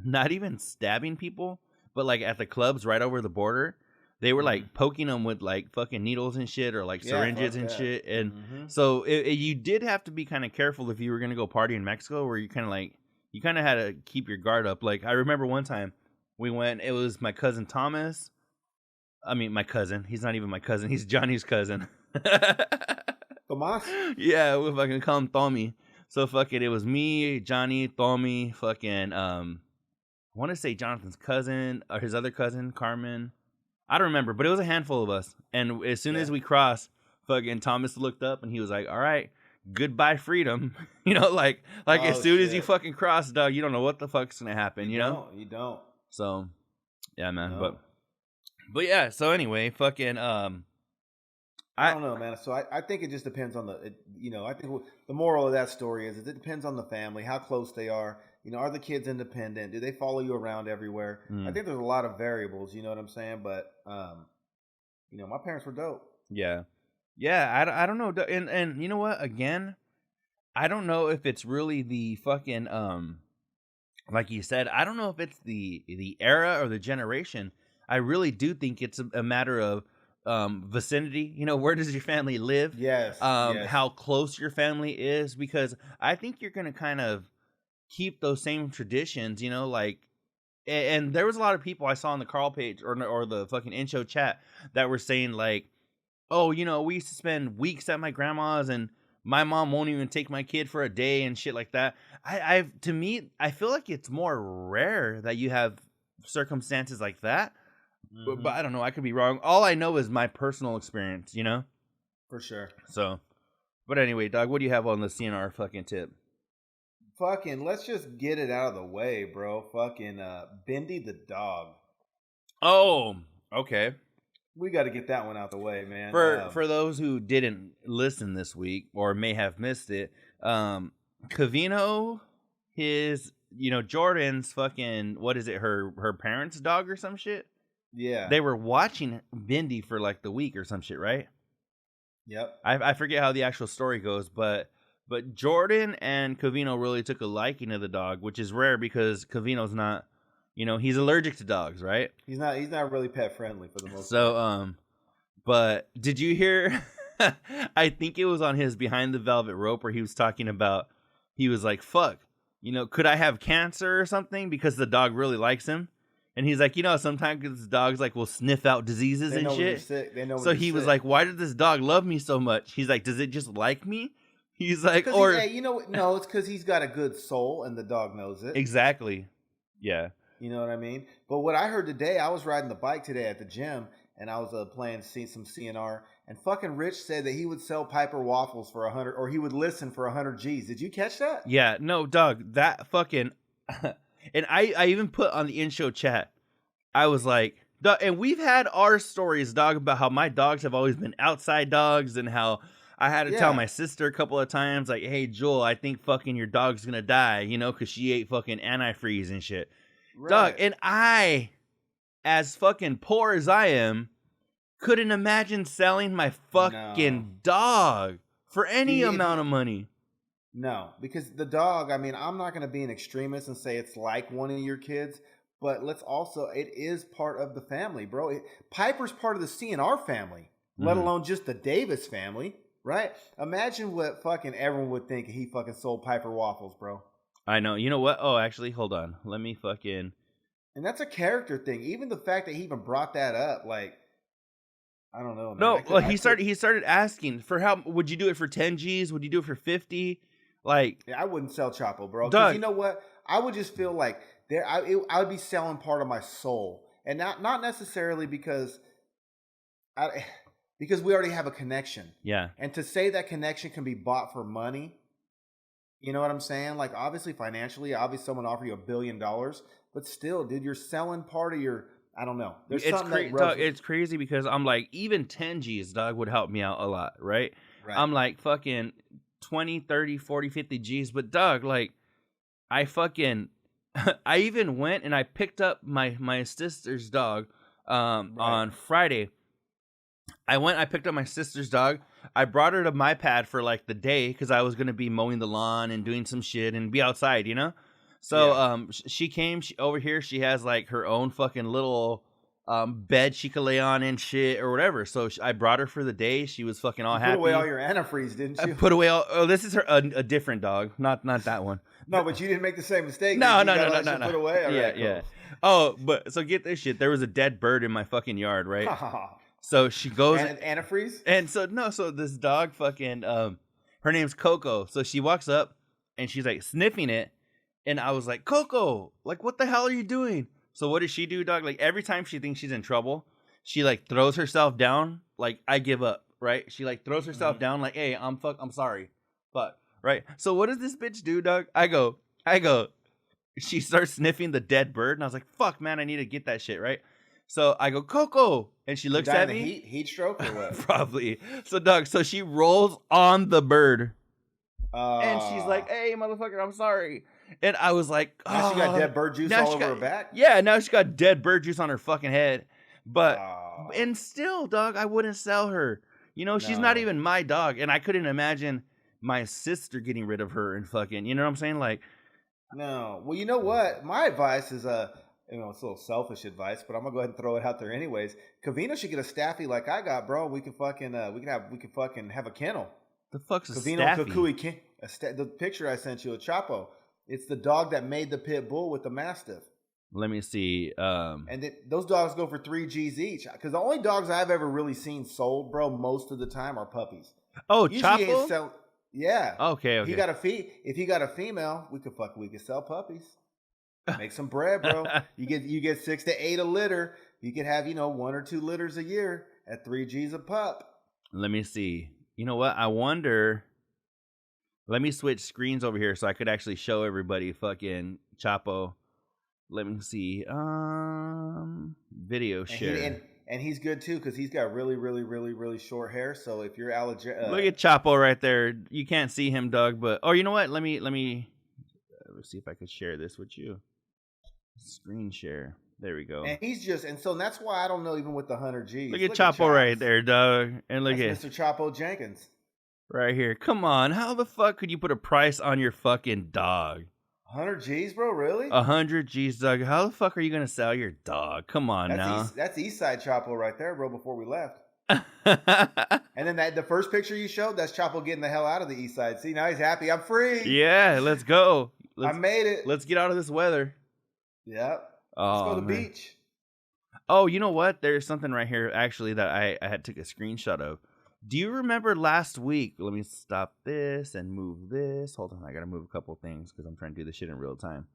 not even stabbing people, but, like, at the clubs right over the border, they were, like, poking them with, like, fucking needles and shit, or, like, syringes and shit, and so you did have to be kind of careful if you were going to go party in Mexico, where you kind of, like, you kind of had to keep your guard up. Like, I remember one time we went, it was my cousin Thomas. I mean, my cousin. He's not even my cousin. He's Johnny's cousin. Tomas? Yeah, we fucking call him Tommy. So fucking, it was me, Johnny, Tommy, fucking, I want to say Jonathan's cousin, or his other cousin, Carmen. I don't remember, but it was a handful of us. And as soon as we crossed, fucking Thomas looked up and he was like, all right, goodbye freedom. You know, like as soon as you fucking cross, dog, you don't know what the fuck's going to happen, you know? You don't. So, yeah, man, But yeah, so anyway, fucking, I don't know, man. So I think it just depends on I think the moral of that story is it depends on the family, how close they are. You know, are the kids independent? Do they follow you around everywhere? I think there's a lot of variables, you know what I'm saying? But, you know, my parents were dope. Yeah. Yeah, I don't know. And you know what? Again, I don't know if it's really the fucking, like you said, I don't know if it's the era or the generation. I really do think it's a matter of vicinity. You know, where does your family live? Yes. How close your family is, because I think you're going to kind of keep those same traditions, you know, like, and there was a lot of people I saw on the Carl page or the fucking in-show chat that were saying like, oh, you know, we used to spend weeks at my grandma's and my mom won't even take my kid for a day and shit like that. To me, I feel like it's more rare that you have circumstances like that. But I don't know. I could be wrong. All I know is my personal experience, you know? For sure. So, but anyway, dog, what do you have on the CNR fucking tip? Fucking, let's just get it out of the way, bro. Fucking, Bendy the dog. Oh, okay. We got to get that one out the way, man. For those who didn't listen this week or may have missed it, Covino, his, you know, Jordan's fucking, what is it, her parents' dog or some shit? Yeah. They were watching Bendy for like the week or some shit, right? Yep. I forget how the actual story goes, but Jordan and Covino really took a liking to the dog, which is rare because Covino's not, he's allergic to dogs, right? He's not really pet friendly for the most part. So, but did you hear? I think it was on his Behind the Velvet Rope where he was talking about, he was like, fuck, could I have cancer or something? Because the dog really likes him. And he's like, sometimes dogs like will sniff out diseases and shit. They know. So he was like, why did this dog love me so much? He's like, does it just like me? He's like, no, it's because he's got a good soul and the dog knows it. Exactly. Yeah. You know what I mean? But what I heard today, I was riding the bike today at the gym and I was playing some CNR, and fucking Rich said that he would sell Piper waffles for 100, or he would listen for 100 G's. Did you catch that? Yeah, no, dog, that fucking, and I even put on the in-show chat, I was like, dog, and we've had our stories, dog, about how my dogs have always been outside dogs and how I had to tell my sister a couple of times, like, hey, Joel, I think fucking your dog's gonna die, because she ate fucking antifreeze and shit. Right. Dog, and I, as fucking poor as I am, couldn't imagine selling my fucking dog for any amount of money. No, because the dog, I mean, I'm not going to be an extremist and say it's like one of your kids, but it is part of the family, bro. Piper's part of the CNR family, let alone just the Davis family, right? Imagine what fucking everyone would think if he fucking sold Piper waffles, bro. I know. You know what? Oh, actually, hold on. Let me fucking... And that's a character thing. Even the fact that he even brought that up, like, I don't know, man. No, he started asking for how would you do it for 10 G's? Would you do it for 50? Like, I wouldn't sell Chapo, bro. Because you know what? I would just feel like I would be selling part of my soul, and not necessarily because we already have a connection. Yeah. And to say that connection can be bought for money, you know what I'm saying? Like, obviously, financially, someone offer you $1 billion, but still, dude, you're selling part of your. I don't know. There's something dog, it's crazy because I'm like, even 10 G's, dog, would help me out a lot, right? I'm like, fucking 20, 30, 40, 50 G's. But, dog, like, I even went and I picked up my sister's dog on Friday. I picked up my sister's dog. I brought her to my pad for, like, the day because I was going to be mowing the lawn and doing some shit and be outside, So, she came over here. She has like her own fucking little bed she could lay on and shit or whatever. So I brought her for the day. She was fucking all happy. Put away all your antifreeze, didn't you? I put away all. Oh, this is a different dog, not that one. No, but you didn't make the same mistake. No. Put away. All right, yeah. Oh, but so get this shit. There was a dead bird in my fucking yard, right? So she goes antifreeze, and so this dog fucking her name's Coco. So she walks up and she's like sniffing it. And I was like, Coco, like, what the hell are you doing? So what does she do, dog? Like, every time she thinks she's in trouble, she, like, throws herself down. Like, I give up, right? She, like, throws herself down like, hey, I'm sorry. Fuck, right? So what does this bitch do, dog? I go. She starts sniffing the dead bird. And I was like, fuck, man, I need to get that shit, right? So I go, Coco. And she looks at me. Heat stroke or what? Probably. So, dog, so she rolls on the bird. And she's like, hey, motherfucker, I'm sorry. And I was like, oh. Now she got dead bird juice all over her back? Yeah, now she got dead bird juice on her fucking head. But, and still, dog, I wouldn't sell her. She's not even my dog. And I couldn't imagine my sister getting rid of her and fucking, you know what I'm saying? Like, no. Well, you know what? My advice is, it's a little selfish advice, but I'm going to go ahead and throw it out there anyways. Covino should get a staffy like I got, bro. We can fucking, have a kennel. The fuck's a Covino staffy? Cucuy, the picture I sent you, a Chapo. It's the dog that made the pit bull with the mastiff. Let me see. And those dogs go for 3 G's each. Because the only dogs I've ever really seen sold, bro, most of the time are puppies. Oh, Chapo? Yeah. Okay. If he got a female, we could sell puppies. Make some bread, bro. You get 6 to 8 a litter. You could have 1 or 2 litters a year at 3 G's a pup. Let me see. You know what? I wonder. Let me switch screens over here so I could actually show everybody fucking Chapo. Let me see. Video share. And he's good too because he's got really, really, really, really short hair. So if you're allergic, look at Chapo right there. You can't see him, Doug. But you know what? Let me see if I could share this with you. Screen share. There we go. And so that's why I don't know even with the 100 G's. Look at Chapo right there, Doug. And look at Mr. Chapo Jenkins. Right here. Come on. How the fuck could you put a price on your fucking dog? 100 G's, bro? Really? 100 G's, Doug. How the fuck are you gonna sell your dog? Come on now. That's East Side Chapo right there, bro. Before we left. And then the first picture you showed, that's Chapo getting the hell out of the East Side. See, now he's happy. I'm free. Yeah, let's go. I made it. Let's get out of this weather. Yep. Oh, let's go to the man. beach. Oh, you know what? There's something right here actually that I had took a screenshot of. Do you remember last week? Let me stop this and move this. Hold on, I gotta move a couple things because I'm trying to do this shit in real time.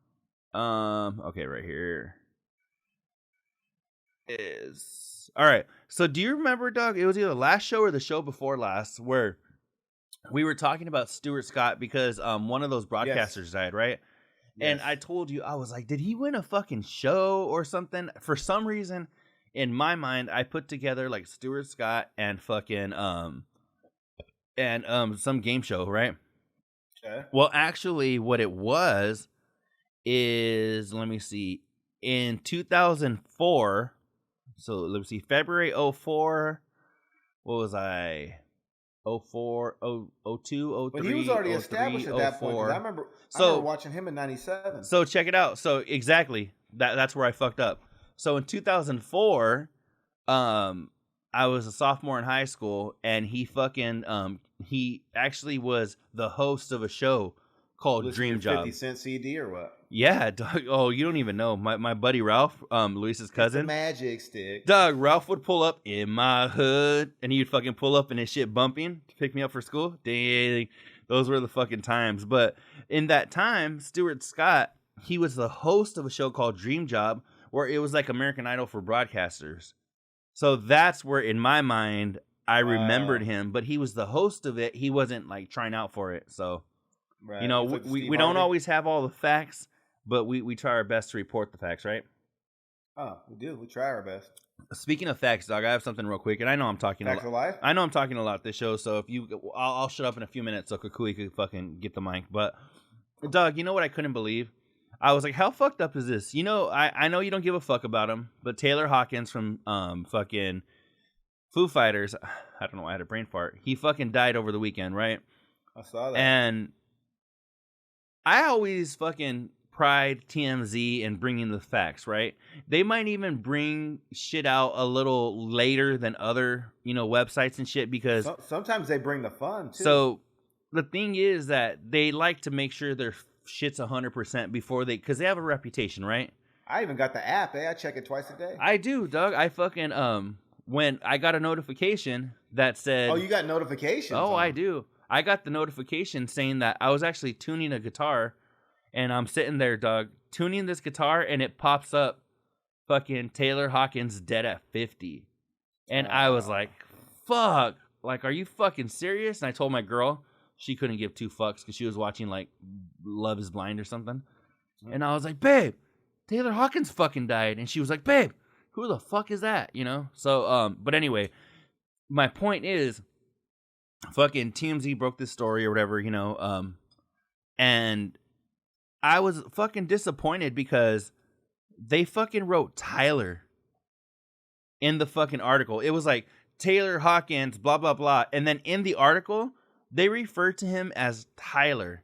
Okay, right here is all right. So, do you remember, Doug? It was either the last show or the show before last where we were talking about Stuart Scott because one of those broadcasters died, right? Yes. And I told you, I was like, did he win a fucking show or something? For some reason, in my mind, I put together like Stuart Scott and fucking some game show, right? Okay. Well, actually, what it was is, let me see, in 2004. So let me see, February 04. What was I? 04, 02, 03, but he was already 03, established at that 04. point. I remember watching him in 97. So check it out. So exactly, that's where I fucked up. So in 2004, I was a sophomore in high school, and he fucking he actually was the host of a show called Dream Job. 50 Cent CD or what? Yeah, Doug. Oh, you don't even know. My buddy Ralph, Luis's cousin. It's a magic stick. Doug, Ralph would pull up in my hood, and he'd fucking pull up and his shit bumping to pick me up for school. Dang, those were the fucking times. But in that time, Stuart Scott, he was the host of a show called Dream Job, where it was like American Idol for broadcasters. So that's where, in my mind, I remembered him. But he was the host of it. He wasn't like trying out for it. So, right. You know, we don't always have all the facts. But we try our best to report the facts, right? Oh, we do. We try our best. Speaking of facts, dog, I have something real quick, and I know I'm talking facts a lot. Of life? I know I'm talking a lot this show, so if I'll shut up in a few minutes so Cucuy could fucking get the mic. But, dog, you know what I couldn't believe? I was like, how fucked up is this? You know, I know you don't give a fuck about him, but Taylor Hawkins from fucking Foo Fighters, I don't know, I had a brain fart. He fucking died over the weekend, right? I saw that. And I always fucking pride TMZ in bringing the facts, right? They might even bring shit out a little later than other, websites and shit because sometimes they bring the fun too. So the thing is that they like to make sure their shit's 100% before because they have a reputation, right? I even got the app, I check it twice a day. I do, Doug. I fucking when I got a notification that said, "Oh, you got notifications?" Oh, I do. I got the notification saying that I was actually tuning a guitar. And I'm sitting there, Doug, tuning this guitar, and it pops up fucking Taylor Hawkins dead at 50. And I was like, fuck. Like, are you fucking serious? And I told my girl, she couldn't give two fucks because she was watching, like, Love is Blind or something. And I was like, babe, Taylor Hawkins fucking died. And she was like, babe, who the fuck is that? So, but anyway, my point is, fucking TMZ broke this story or whatever, and I was fucking disappointed because they fucking wrote Tyler in the fucking article. It was like Taylor Hawkins, blah, blah, blah. And then in the article, they referred to him as Tyler.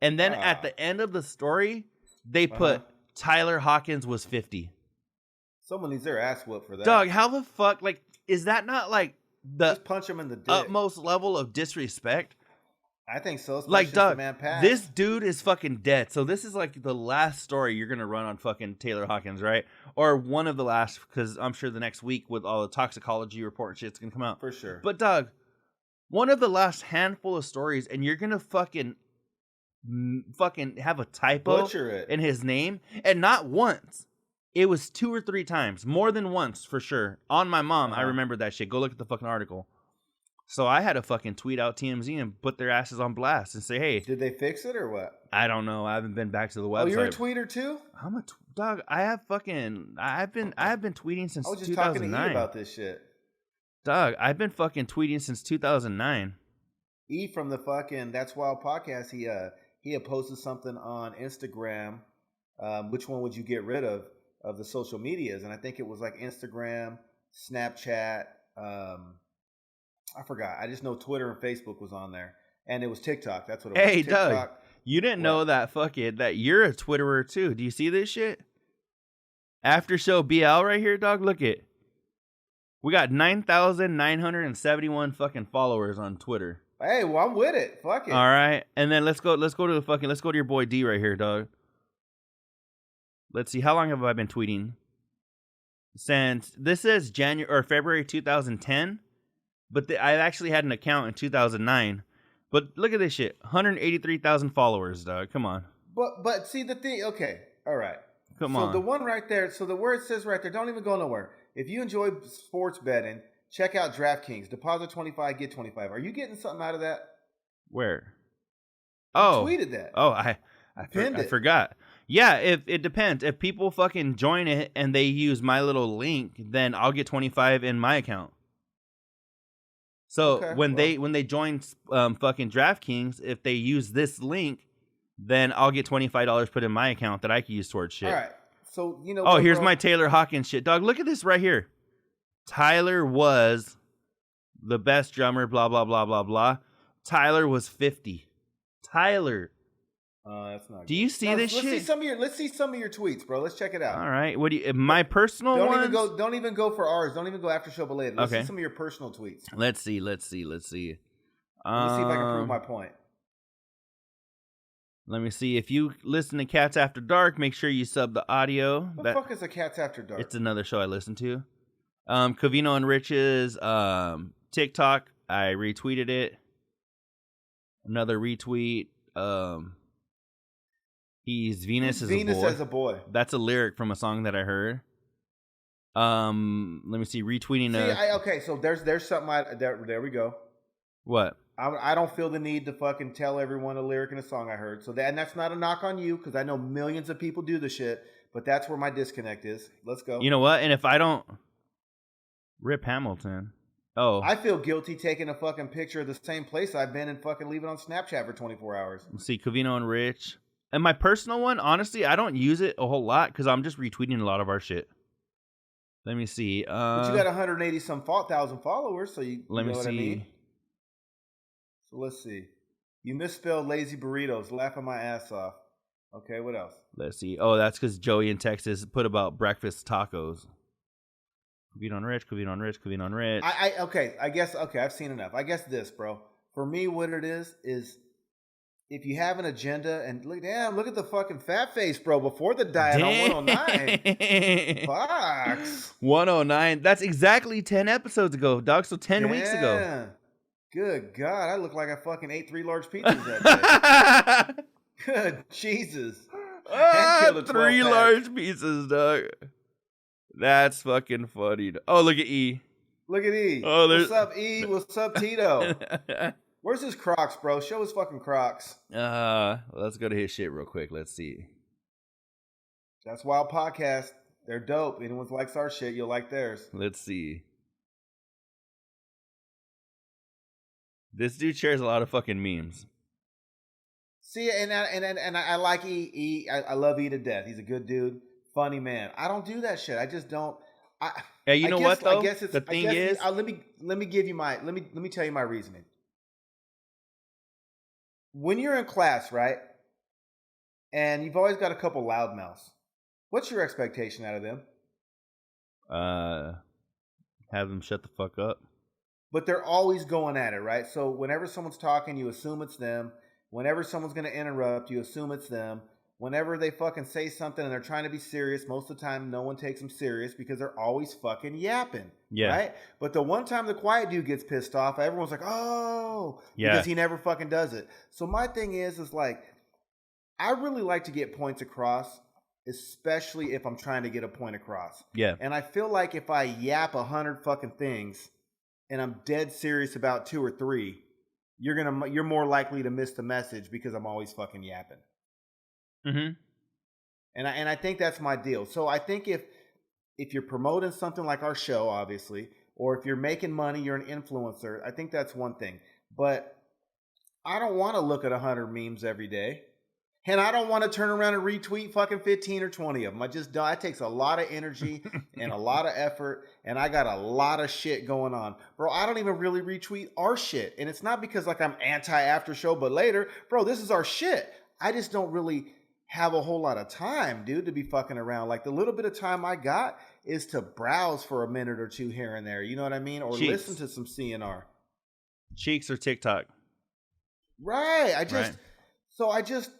And then at the end of the story, they put Tyler Hawkins was 50. Someone needs their ass whooped for that. Dog, how the fuck, like, is that not like the just punch him in the dick. Utmost level of disrespect? I think so. Like, Doug, this dude is fucking dead. So this is like the last story you're going to run on fucking Taylor Hawkins, right? Or one of the last, because I'm sure the next week with all the toxicology report and shit's going to come out. For sure. But, Doug, one of the last handful of stories, and you're going to fucking have a typo in his name. And not once. It was 2 or 3 times. More than once, for sure. On my mom, I remember that shit. Go look at the fucking article. So I had to fucking tweet out TMZ and put their asses on blast and say, hey. Did they fix it or what? I don't know. I haven't been back to the website. Oh, you're a tweeter too? I'm a dog. I've been tweeting since 2009. I was just talking to E about this shit. Dog, I've been fucking tweeting since 2009. E from the fucking That's Wild podcast, he had posted something on Instagram. Which one would you get rid of the social medias? And I think it was like Instagram, Snapchat, I forgot. I just know Twitter and Facebook was on there. And it was TikTok. That's what it was. Hey, TikTok. Doug, You didn't know that that you're a Twitterer too. Do you see this shit? AfterShowBL right here, dog. Look it. We got 9,971 fucking followers on Twitter. Hey, well, I'm with it. Fuck it. All right, and then let's go to your boy D right here, dog. Let's see, how long have I been tweeting? Since this is February 2010, but I actually had an account in 2009. But look at this shit, 183,000 followers, dog. Come on. But see the thing. Okay, all right. Come on. So the one right there. So the word it says right there. Don't even go nowhere. If you enjoy sports betting, check out DraftKings. Deposit 25, get 25. Are you getting something out of that? Where? You Oh, tweeted that. Oh, I forgot. Yeah, if it depends. If people fucking join it and they use my little link, then I'll get 25 in my account. So when they join fucking DraftKings, if they use this link, then I'll get $25 put in my account that I can use towards shit. All right. So you know. Oh, here's my Taylor Hawkins shit, dog. Look at this right here. Tyler was the best drummer. Blah blah blah blah blah. Tyler was 50. Tyler. That's not. Do you see this shit? Let's see some of your tweets, bro. Let's check it out. All right. What do you? My personal ones? Don't even go for ours. Don't even go after show belated. Let's Okay. see some of your personal tweets. Let's see. Let me see if I can prove my point. Let me see. If you listen to Cats After Dark, make sure you sub the audio. What the fuck is a Cats After Dark? It's another show I listen to. Covino and Rich's TikTok. I retweeted it. Another retweet. He's Venus as a boy. That's a lyric from a song that I heard. Let me see. Retweeting. Okay, so there's something. There we go. What? I don't feel the need to fucking tell everyone a lyric in a song I heard. So and that's not a knock on you, because I know millions of people do the shit. But that's where my disconnect is. Let's go. You know what? And if I don't, Rip Hamilton. Oh, I feel guilty taking a fucking picture of the same place I've been and fucking leaving on Snapchat for 24 hours. Let's see, Covino and Rich. And my personal one, honestly, I don't use it a whole lot because I'm just retweeting a lot of our shit. Let me see. But you got 180,000 followers, so you let know me what see. I mean? So let's see. You misspelled lazy burritos. Laughing my ass off. Okay, what else? Let's see. Oh, that's because Joey in Texas put about breakfast tacos. Covino and Rich, Covino and Rich, Covino and Rich. I've seen enough. I guess this, bro. For me, what it is if you have an agenda and look at the fucking fat face, bro, before the diet on 109. Fox. 109. That's exactly 10 episodes ago, dog. So 10 weeks ago. Good God. I look like I fucking ate 3 large pizzas that day. Good Jesus. 3 large pizzas, dog. That's fucking funny. Oh, look at E. Look at E. Oh, what's up, E? What's up, Tito? Where's his Crocs, bro? Show his fucking Crocs. Let's go to his shit real quick. Let's see. That's Wild Podcast. They're dope. Anyone likes our shit, you'll like theirs. Let's see. This dude shares a lot of fucking memes. See, and I like E. I love E to death. He's a good dude, funny man. I don't do that shit. I just don't. Yeah, you know what though? The thing is, let me give you my let me tell you my reasoning. When you're in class, right, and you've always got a couple loudmouths, what's your expectation out of them? Have them shut the fuck up. But they're always going at it, right? So whenever someone's talking, you assume it's them. Whenever someone's going to interrupt, you assume it's them. Whenever they fucking say something and they're trying to be serious, most of the time no one takes them serious because they're always fucking yapping. Yeah. Right? But the one time the quiet dude gets pissed off, everyone's like, oh, yeah, because he never fucking does it. So my thing is like, I really like to get points across, especially if I'm trying to get a point across. Yeah. And I feel like if I yap 100 fucking things and I'm dead serious about 2 or 3, you're more likely to miss the message because I'm always fucking yapping. Mm-hmm. And I think that's my deal. So I think if you're promoting something like our show, obviously, or if you're making money, you're an influencer, I think that's one thing. But I don't want to look at 100 memes every day. And I don't want to turn around and retweet fucking 15 or 20 of them. It takes a lot of energy and a lot of effort, and I got a lot of shit going on. Bro, I don't even really retweet our shit. And it's not because like I'm anti-after show, but later, bro, this is our shit. I just don't really have a whole lot of time, dude, to be fucking around. Like the little bit of time I got is to browse for a minute or two here and there. You know what I mean? Or Cheeks. listen to some CNR. Cheeks or TikTok. Right. Right. So I just,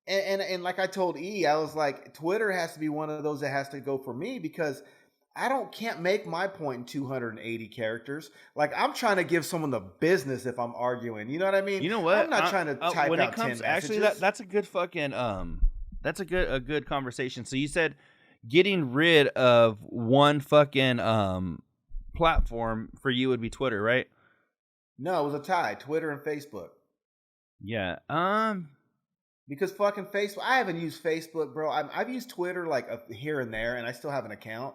and like I told E, I was like, Twitter has to be one of those that has to go for me because can't make my point in 280 characters. Like I'm trying to give someone the business if I'm arguing. You know what I mean? You know what? I'm not trying to type when out it comes, 10 actually, messages. that's a good fucking that's a good conversation. So you said getting rid of one fucking platform for you would be Twitter, right? No, it was a tie. Twitter and Facebook. Yeah. Because fucking Facebook, I haven't used Facebook, bro. I've used Twitter like here and there, and I still have an account.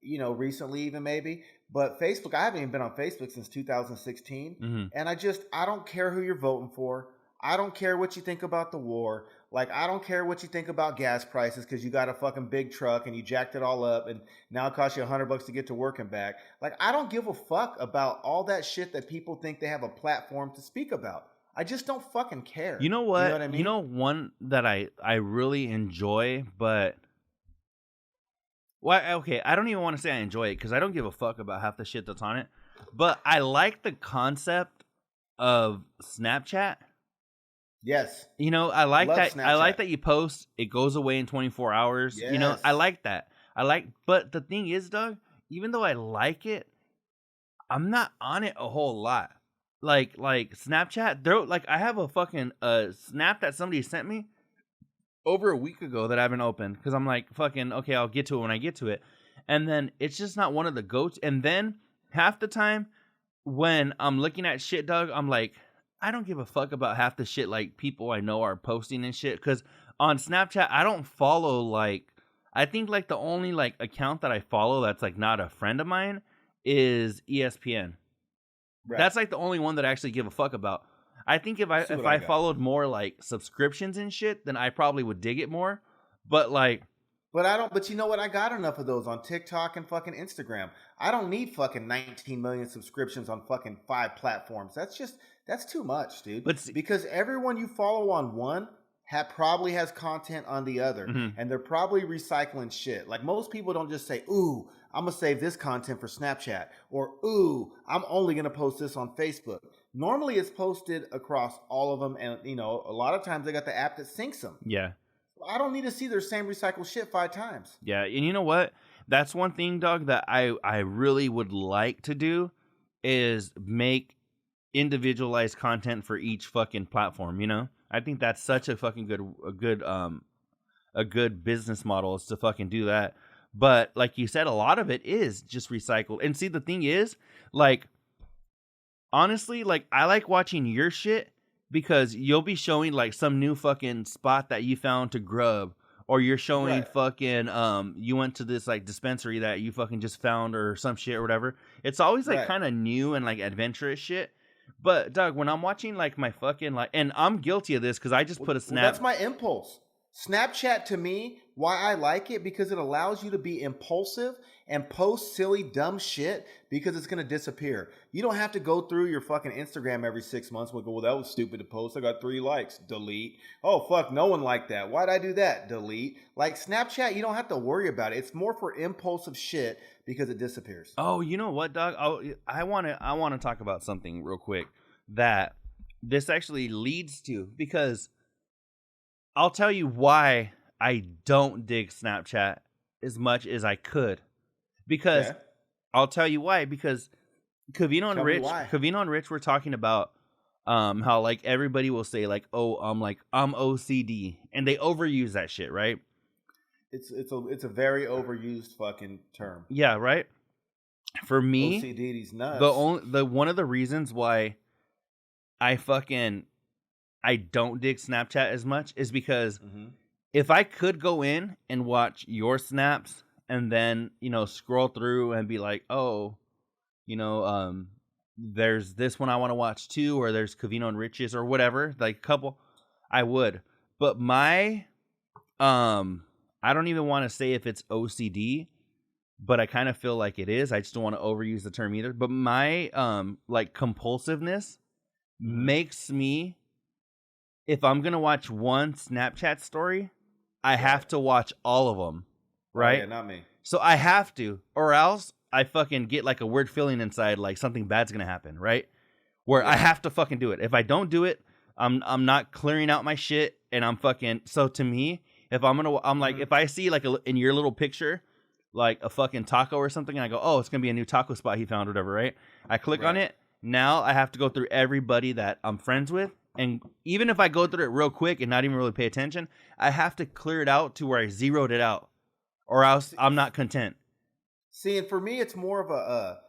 Recently even maybe. But Facebook, I haven't even been on Facebook since 2016. Mm-hmm. And I don't care who you're voting for. I don't care what you think about the war. Like, I don't care what you think about gas prices because you got a fucking big truck and you jacked it all up and now it costs you $100 to get to work and back. Like, I don't give a fuck about all that shit that people think they have a platform to speak about. I just don't fucking care. You know what? You know what I mean? You know one that I really enjoy, but okay, I don't even want to say I enjoy it because I don't give a fuck about half the shit that's on it. But I like the concept of Snapchat. Yes. You know, I like that. Snapchat. I like that you post, it goes away in 24 hours. Yes. You know, I like that. But the thing is, Doug, even though I like it, I'm not on it a whole lot. Like Snapchat, I have a fucking snap that somebody sent me over a week ago that I haven't opened because I'm like, fucking, okay, I'll get to it when I get to it. And then it's just not one of the goats. And then half the time when I'm looking at shit, Doug, I'm like, I don't give a fuck about half the shit like people I know are posting and shit. Because on Snapchat, I don't follow I think the only account that I follow that's not a friend of mine is ESPN. Right. That's the only one that I actually give a fuck about. I think if I followed more subscriptions and shit, then I probably would dig it more. But But you know what? I got enough of those on TikTok and fucking Instagram. I don't need fucking 19 million subscriptions on fucking 5 platforms. That's too much, dude. Because everyone you follow on one probably has content on the other. Mm-hmm. And they're probably recycling shit. Like most people don't just say, ooh, I'm going to save this content for Snapchat. Or, ooh, I'm only going to post this on Facebook. Normally it's posted across all of them. And, a lot of times they got the app that syncs them. Yeah. I don't need to see their same recycled shit 5 times. Yeah, and you know what? That's one thing, dog, that I really would like to do is make individualized content for each fucking platform, I think that's such a fucking good business model is to fucking do that. But like you said, a lot of it is just recycled. And see, the thing is, honestly, I like watching your shit because you'll be showing some new fucking spot that you found to grub, or you're showing fucking you went to this dispensary that you fucking just found or some shit or whatever. It's always kind of new and adventurous shit. But Doug, when I'm watching my fucking and I'm guilty of this because I just put a snap. That's my impulse. Snapchat to me, why I like it, because it allows you to be impulsive and post silly, dumb shit because it's going to disappear. You don't have to go through your fucking Instagram every 6 months and go, well, that was stupid to post. I got 3 likes. Delete. Oh, fuck, no one liked that. Why'd I do that? Delete. Snapchat, you don't have to worry about it. It's more for impulsive shit because it disappears. Oh, you know what, Doug? I want to talk about something real quick that this actually leads to, because I'll tell you why I don't dig Snapchat as much as I could. Because I'll tell you why. Because Covino and Rich were talking about how everybody will say oh, I'm OCD, and they overuse that shit, right? It's a very overused fucking term. Yeah, right. For me, OCD, these nuts. One of the reasons why I don't dig Snapchat as much is because if I could go in and watch your snaps and then, scroll through and be like, oh, there's this one I want to watch too, or there's Covino and Rich's or whatever, couple, I would. But my, I don't even want to say if it's OCD, but I kind of feel like it is. I just don't want to overuse the term either. But my, compulsiveness makes me if I'm gonna watch one Snapchat story, I have to watch all of them, right? Oh, yeah, not me. So I have to, or else I fucking get like a weird feeling inside, like something bad's gonna happen, right? Where I have to fucking do it. If I don't do it, I'm not clearing out my shit, and I'm fucking. So to me, if I'm like, if I see like in your little picture, like a fucking taco or something, and I go, oh, it's gonna be a new taco spot he found, or whatever, right? I click on it. Now I have to go through everybody that I'm friends with, and even if I go through it real quick and not even really pay attention, I have to clear it out to where I zeroed it out, or else I'm not content. See, and for me, it's more of a.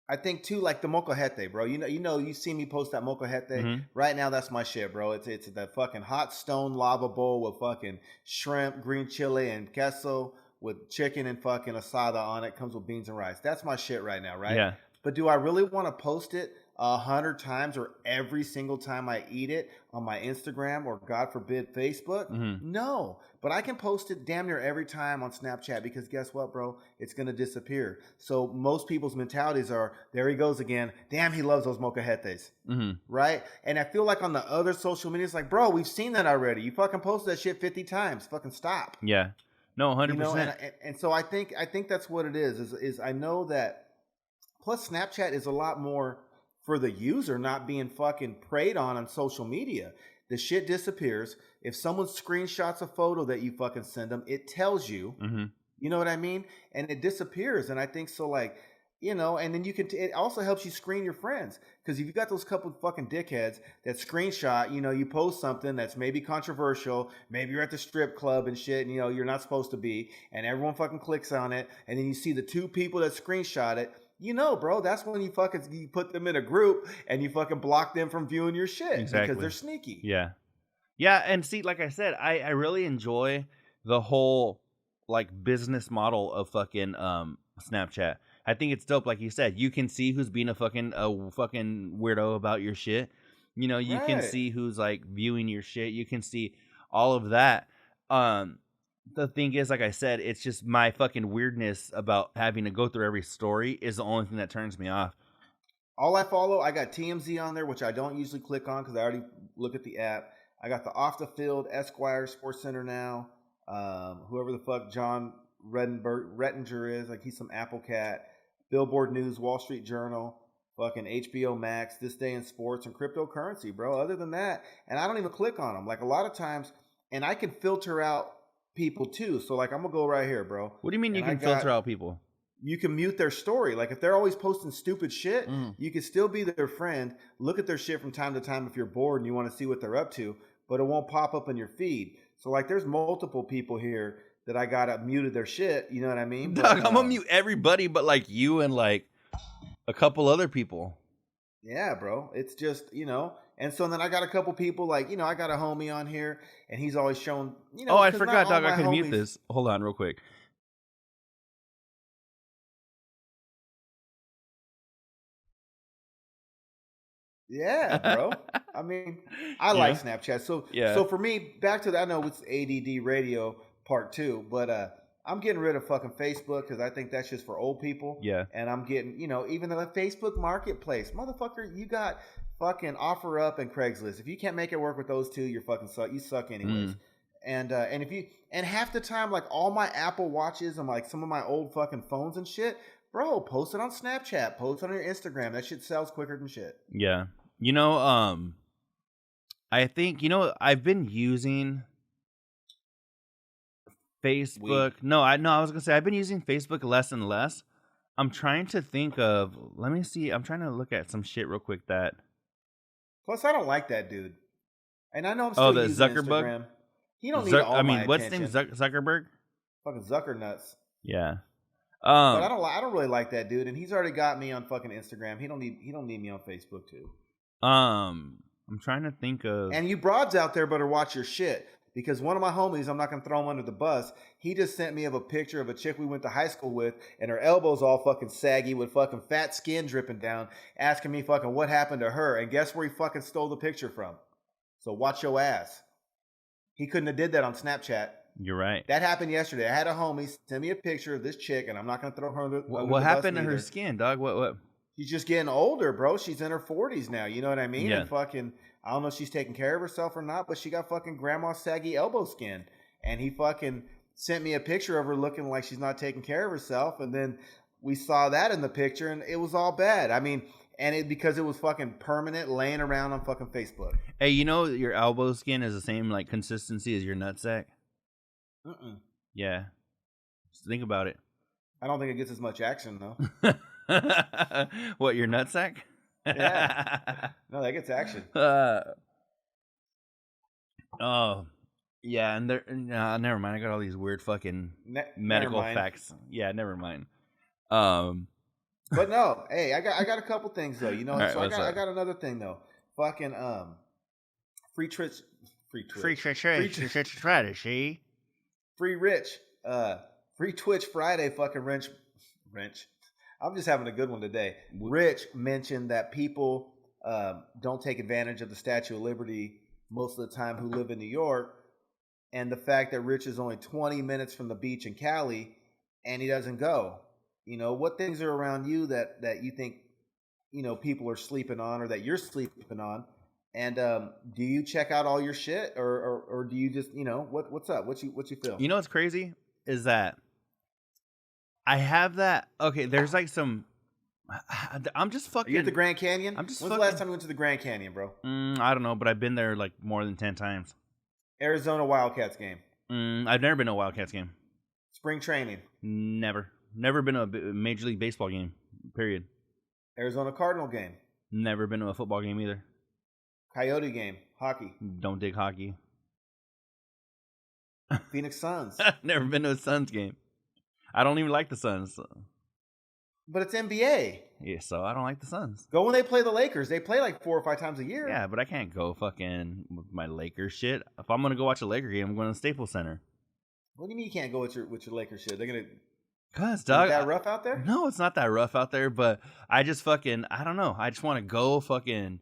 I think too, like the molcajete, bro. You see me post that molcajete right now. That's my shit, bro. It's that fucking hot stone lava bowl with fucking shrimp, green chili, and queso with chicken and fucking asada on it. Comes with beans and rice. That's my shit right now, right? Yeah. But do I really want to post it 100 times or every single time I eat it on my Instagram or God forbid Facebook? No, but I can post it damn near every time on Snapchat because guess what, bro? It's going to disappear. So most people's mentalities are, there he goes again. Damn, he loves those molcajetes, right? And I feel like on the other social media, it's like, bro, we've seen that already. You fucking posted that shit 50 times. Fucking stop. Yeah. No, 100%. You know, and so I think that's what it is I know that. Plus, Snapchat is a lot more for the user not being fucking preyed on social media. The shit disappears. If someone screenshots a photo that you fucking send them, it tells you. You know what I mean? And it disappears. And I think so, like, you know, and then you can, it also helps you screen your friends. Because if you got those couple fucking dickheads that screenshot, you know, you post something that's maybe controversial, maybe you're at the strip club and shit, and, you know, you're not supposed to be, and everyone fucking clicks on it, and then you see the two people that screenshot it, you know, bro, that's when you put them in a group and you fucking block them from viewing your shit because they're sneaky. Yeah. Yeah, and see, like I said, I really enjoy the whole like business model of fucking Snapchat. I think it's dope. Like you said, you can see who's being a fucking weirdo about your shit. You know, you can see who's like viewing your shit. You can see all of that. The thing is, like I said, it's just my fucking weirdness about having to go through every story is the only thing that turns me off. All I follow, I got TMZ on there, which I don't usually click on because I already look at the app. I got the Off the Field, Esquire, Sports Center Now, whoever the fuck John Rettinger is, like he's some Apple cat, Billboard News, Wall Street Journal, fucking HBO Max, This Day in Sports, and cryptocurrency, bro. Other than that, and I don't even click on them. Like a lot of times, and I can filter out people too. So like I'm gonna go right here, bro. What do you mean you can filter out people? You can mute their story. Like if they're always posting stupid shit, you can still be their friend, look at their shit from time to time if you're bored and you want to see what they're up to, but it won't pop up in your feed. So like there's multiple people here that I got muted their shit, you know what I mean? But, I'm gonna mute everybody but like you and like a couple other people. Yeah, bro. It's just, you know. And so then I got a couple people like, you know, I got a homie on here and he's always showing, you know. Oh, I forgot, dog. I can mute this. Hold on real quick. Yeah, bro. I mean, I like Snapchat. So for me, back to that, I know it's ADD radio part 2, but I'm getting rid of fucking Facebook because I think that's just for old people. Yeah. And I'm getting, you know, even the Facebook Marketplace. Motherfucker, you got fucking OfferUp and Craigslist. If you can't make it work with those two, you're fucking suck. You suck anyways. And if you, and half the time, like all my Apple Watches and like some of my old fucking phones and shit, bro, post it on Snapchat, post it on your Instagram. That shit sells quicker than shit. Yeah. You know, I think, you know, I've been using Facebook. No, I was gonna say I've been using Facebook less and less. I'm trying to think of. Let me see. I'm trying to look at some shit real quick. That. Plus, I don't like that dude. And I know I'm still the using Zuckerberg. Instagram. He don't need all my what's attention. his name? Zuckerberg. Fucking Zucker nuts. Yeah. But I don't really like that dude, and he's already got me on fucking Instagram. He don't need me on Facebook too. I'm trying to think of. And you broads out there better watch your shit. Because one of my homies, I'm not going to throw him under the bus, he just sent me of a picture of a chick we went to high school with, and her elbows all fucking saggy with fucking fat skin dripping down, asking me fucking what happened to her. And guess where he fucking stole the picture from? So watch your ass. He couldn't have did that on Snapchat. You're right. That happened yesterday. I had a homie send me a picture of this chick, and I'm not going to throw her under the bus. What happened to her skin, dog? What? She's just getting older, bro. She's in her 40s now. You know what I mean? Yeah. And fucking, I don't know if she's taking care of herself or not, but she got fucking grandma saggy elbow skin. And he fucking sent me a picture of her looking like she's not taking care of herself. And then we saw that in the picture and it was all bad. I mean, because it was fucking permanent laying around on fucking Facebook. Hey, you know your elbow skin is the same like consistency as your nutsack? Yeah. Just think about it. I don't think it gets as much action though. What, your nutsack? Yeah. No, that gets action. Oh, yeah, and never mind. I got all these weird fucking medical facts. Yeah, never mind. But no, hey, I got a couple things though. You know, right, so I got another thing though. Fucking free Rich. Free Twitch Friday. Fucking wrench. I'm just having a good one today. Rich mentioned that people don't take advantage of the Statue of Liberty most of the time who live in New York, and the fact that Rich is only 20 minutes from the beach in Cali and he doesn't go. You know, what things are around you that you think, you know, people are sleeping on or that you're sleeping on? And do you check out all your shit or do you just, you know, what's up? What you feel? You know what's crazy is that I have that. Okay, there's like some. I'm just fucking. Are you at the Grand Canyon? When's the last time you went to the Grand Canyon, bro? I don't know, but I've been there like more than 10 times. Arizona Wildcats game. I've never been to a Wildcats game. Spring training. Never been to a Major League Baseball game. Period. Arizona Cardinal game. Never been to a football game either. Coyote game. Hockey. Don't dig hockey. Phoenix Suns. Never been to a Suns game. I don't even like the Suns. So. But it's NBA. Yeah, so I don't like the Suns. Go when they play the Lakers. They play like 4 or 5 times a year. Yeah, but I can't go fucking with my Lakers shit. If I'm gonna go watch a Laker game, I'm going to Staples Center. What do you mean you can't go with your Lakers shit? They're gonna. Cause dog, is that rough out there? No, it's not that rough out there. But I just fucking, I don't know. I just want to go fucking.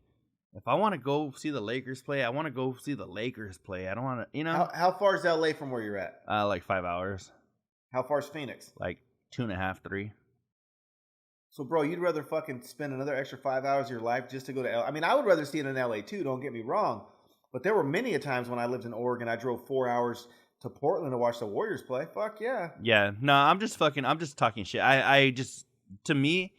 If I want to go see the Lakers play, I want to go see the Lakers play. I don't want to, you know. How far is LA from where you're at? Like 5 hours. How far is Phoenix? Like 2.5, 3. So, bro, you'd rather fucking spend another extra 5 hours of your life just to go to LA? I mean, I would rather see it in LA too. Don't get me wrong, but there were many a times when I lived in Oregon, I drove 4 hours to Portland to watch the Warriors play. Fuck yeah. Yeah, no, I'm just talking shit. I just, to me,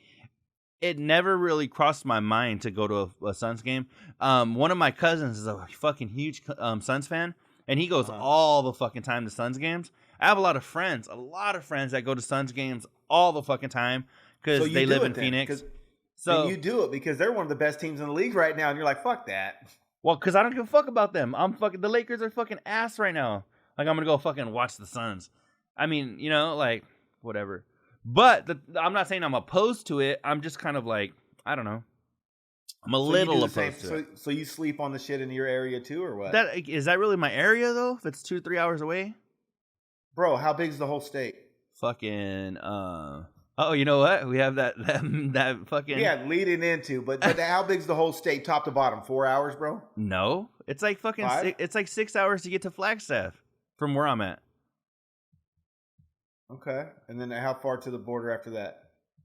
it never really crossed my mind to go to a Suns game. One of my cousins is a fucking huge Suns fan, and he goes all the fucking time to Suns games. I have a lot of friends that go to Suns games all the fucking time because they live in Phoenix. So you do it because they're one of the best teams in the league right now, and you're like, fuck that. Well, because I don't give a fuck about them. The Lakers are fucking ass right now. Like, I'm gonna go fucking watch the Suns. I mean, you know, like, whatever. But I'm not saying I'm opposed to it. I'm just kind of like, I don't know. I'm a little opposed to it. So you sleep on the shit in your area too, or what? Is that really my area though? If it's 2-3 hours away, bro. How big is the whole state? Fucking. Oh, you know what? We have that fucking. Yeah, leading into, but how big's the whole state, top to bottom? 4 hours, bro? No, it's like fucking. It's like 6 hours to get to Flagstaff from where I'm at. Okay, and then how far to the border after that?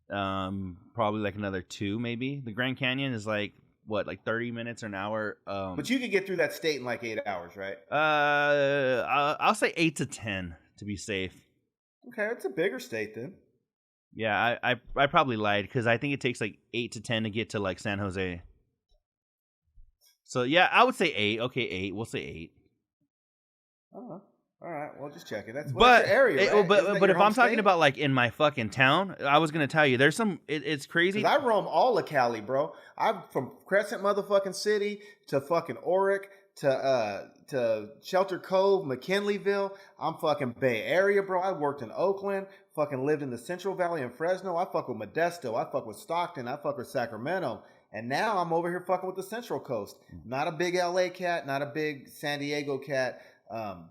Probably like another 2, maybe. The Grand Canyon is like what, like 30 minutes or an hour. But you could get through that state in like 8 hours, right? I'll say 8 to 10 to be safe. Okay, it's a bigger state then. Yeah, I probably lied because I think it takes like 8 to 10 to get to like San Jose. So yeah, I would say 8. Okay, 8. We'll say 8. All right, well, just check it. That's your right? area, right? But if I'm talking about like in my fucking town, I was gonna tell you there's some. It's crazy. I roam all of Cali, bro. I'm from Crescent motherfucking City to fucking Oric to Shelter Cove, McKinleyville. I'm fucking Bay Area, bro. I worked in Oakland. Fucking lived in the Central Valley in Fresno. I fuck with Modesto. I fuck with Stockton. I fuck with Sacramento. And now I'm over here fucking with the Central Coast. Not a big LA cat. Not a big San Diego cat.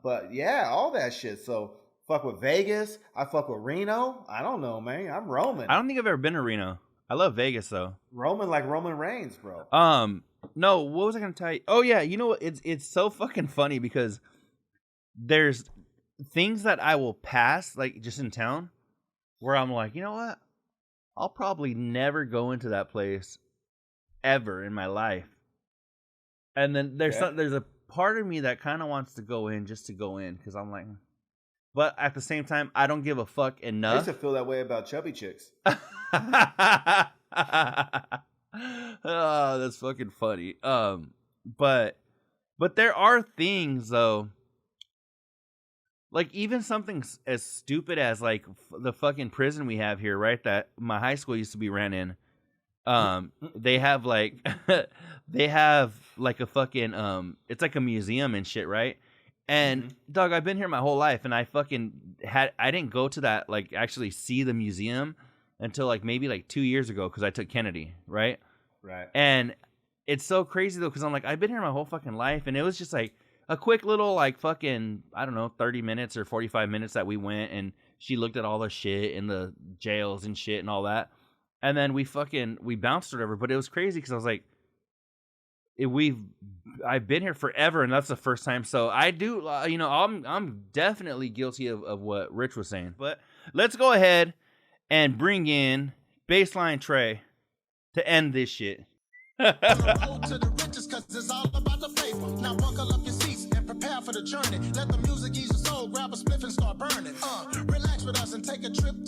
But yeah, all that shit. So fuck with Vegas. I fuck with Reno. I don't know, man. I'm roaming. I don't think I've ever been to Reno. I love Vegas though. Roman like Roman Reigns, bro. No, what was I gonna tell you? Oh yeah, you know what? It's so fucking funny because there's things that I will pass like just in town where I'm like, you know what? I'll probably never go into that place ever in my life. And then there's a part of me that kind of wants to go in just to go in because I'm like, but at the same time, I don't give a fuck enough. I used to feel that way about chubby chicks. Oh, that's fucking funny. But there are things though, like even something as stupid as like the fucking prison we have here, right? That my high school used to be ran in. They have like a fucking it's like a museum and shit, right? And dog, I've been here my whole life, and I didn't go to that, like actually see the museum until like maybe like 2 years ago because I took Kennedy, right? Right. And it's so crazy though because I'm like, I've been here my whole fucking life, and it was just like a quick little like fucking, I don't know, 30 minutes or 45 minutes that we went, and she looked at all the shit in the jails and shit and all that, and then we bounced or whatever. But it was crazy because I was like, I've been here forever, and that's the first time. So I do, I'm definitely guilty of what Rich was saying. But let's go ahead and bring in Baseline Trey to end this shit. On the road to the riches, 'cause it's all about the paper. Now buckle up your seats and prepare for the journey. Let the music ease your soul, grab a spliff and start burning. Relax with us and take a trip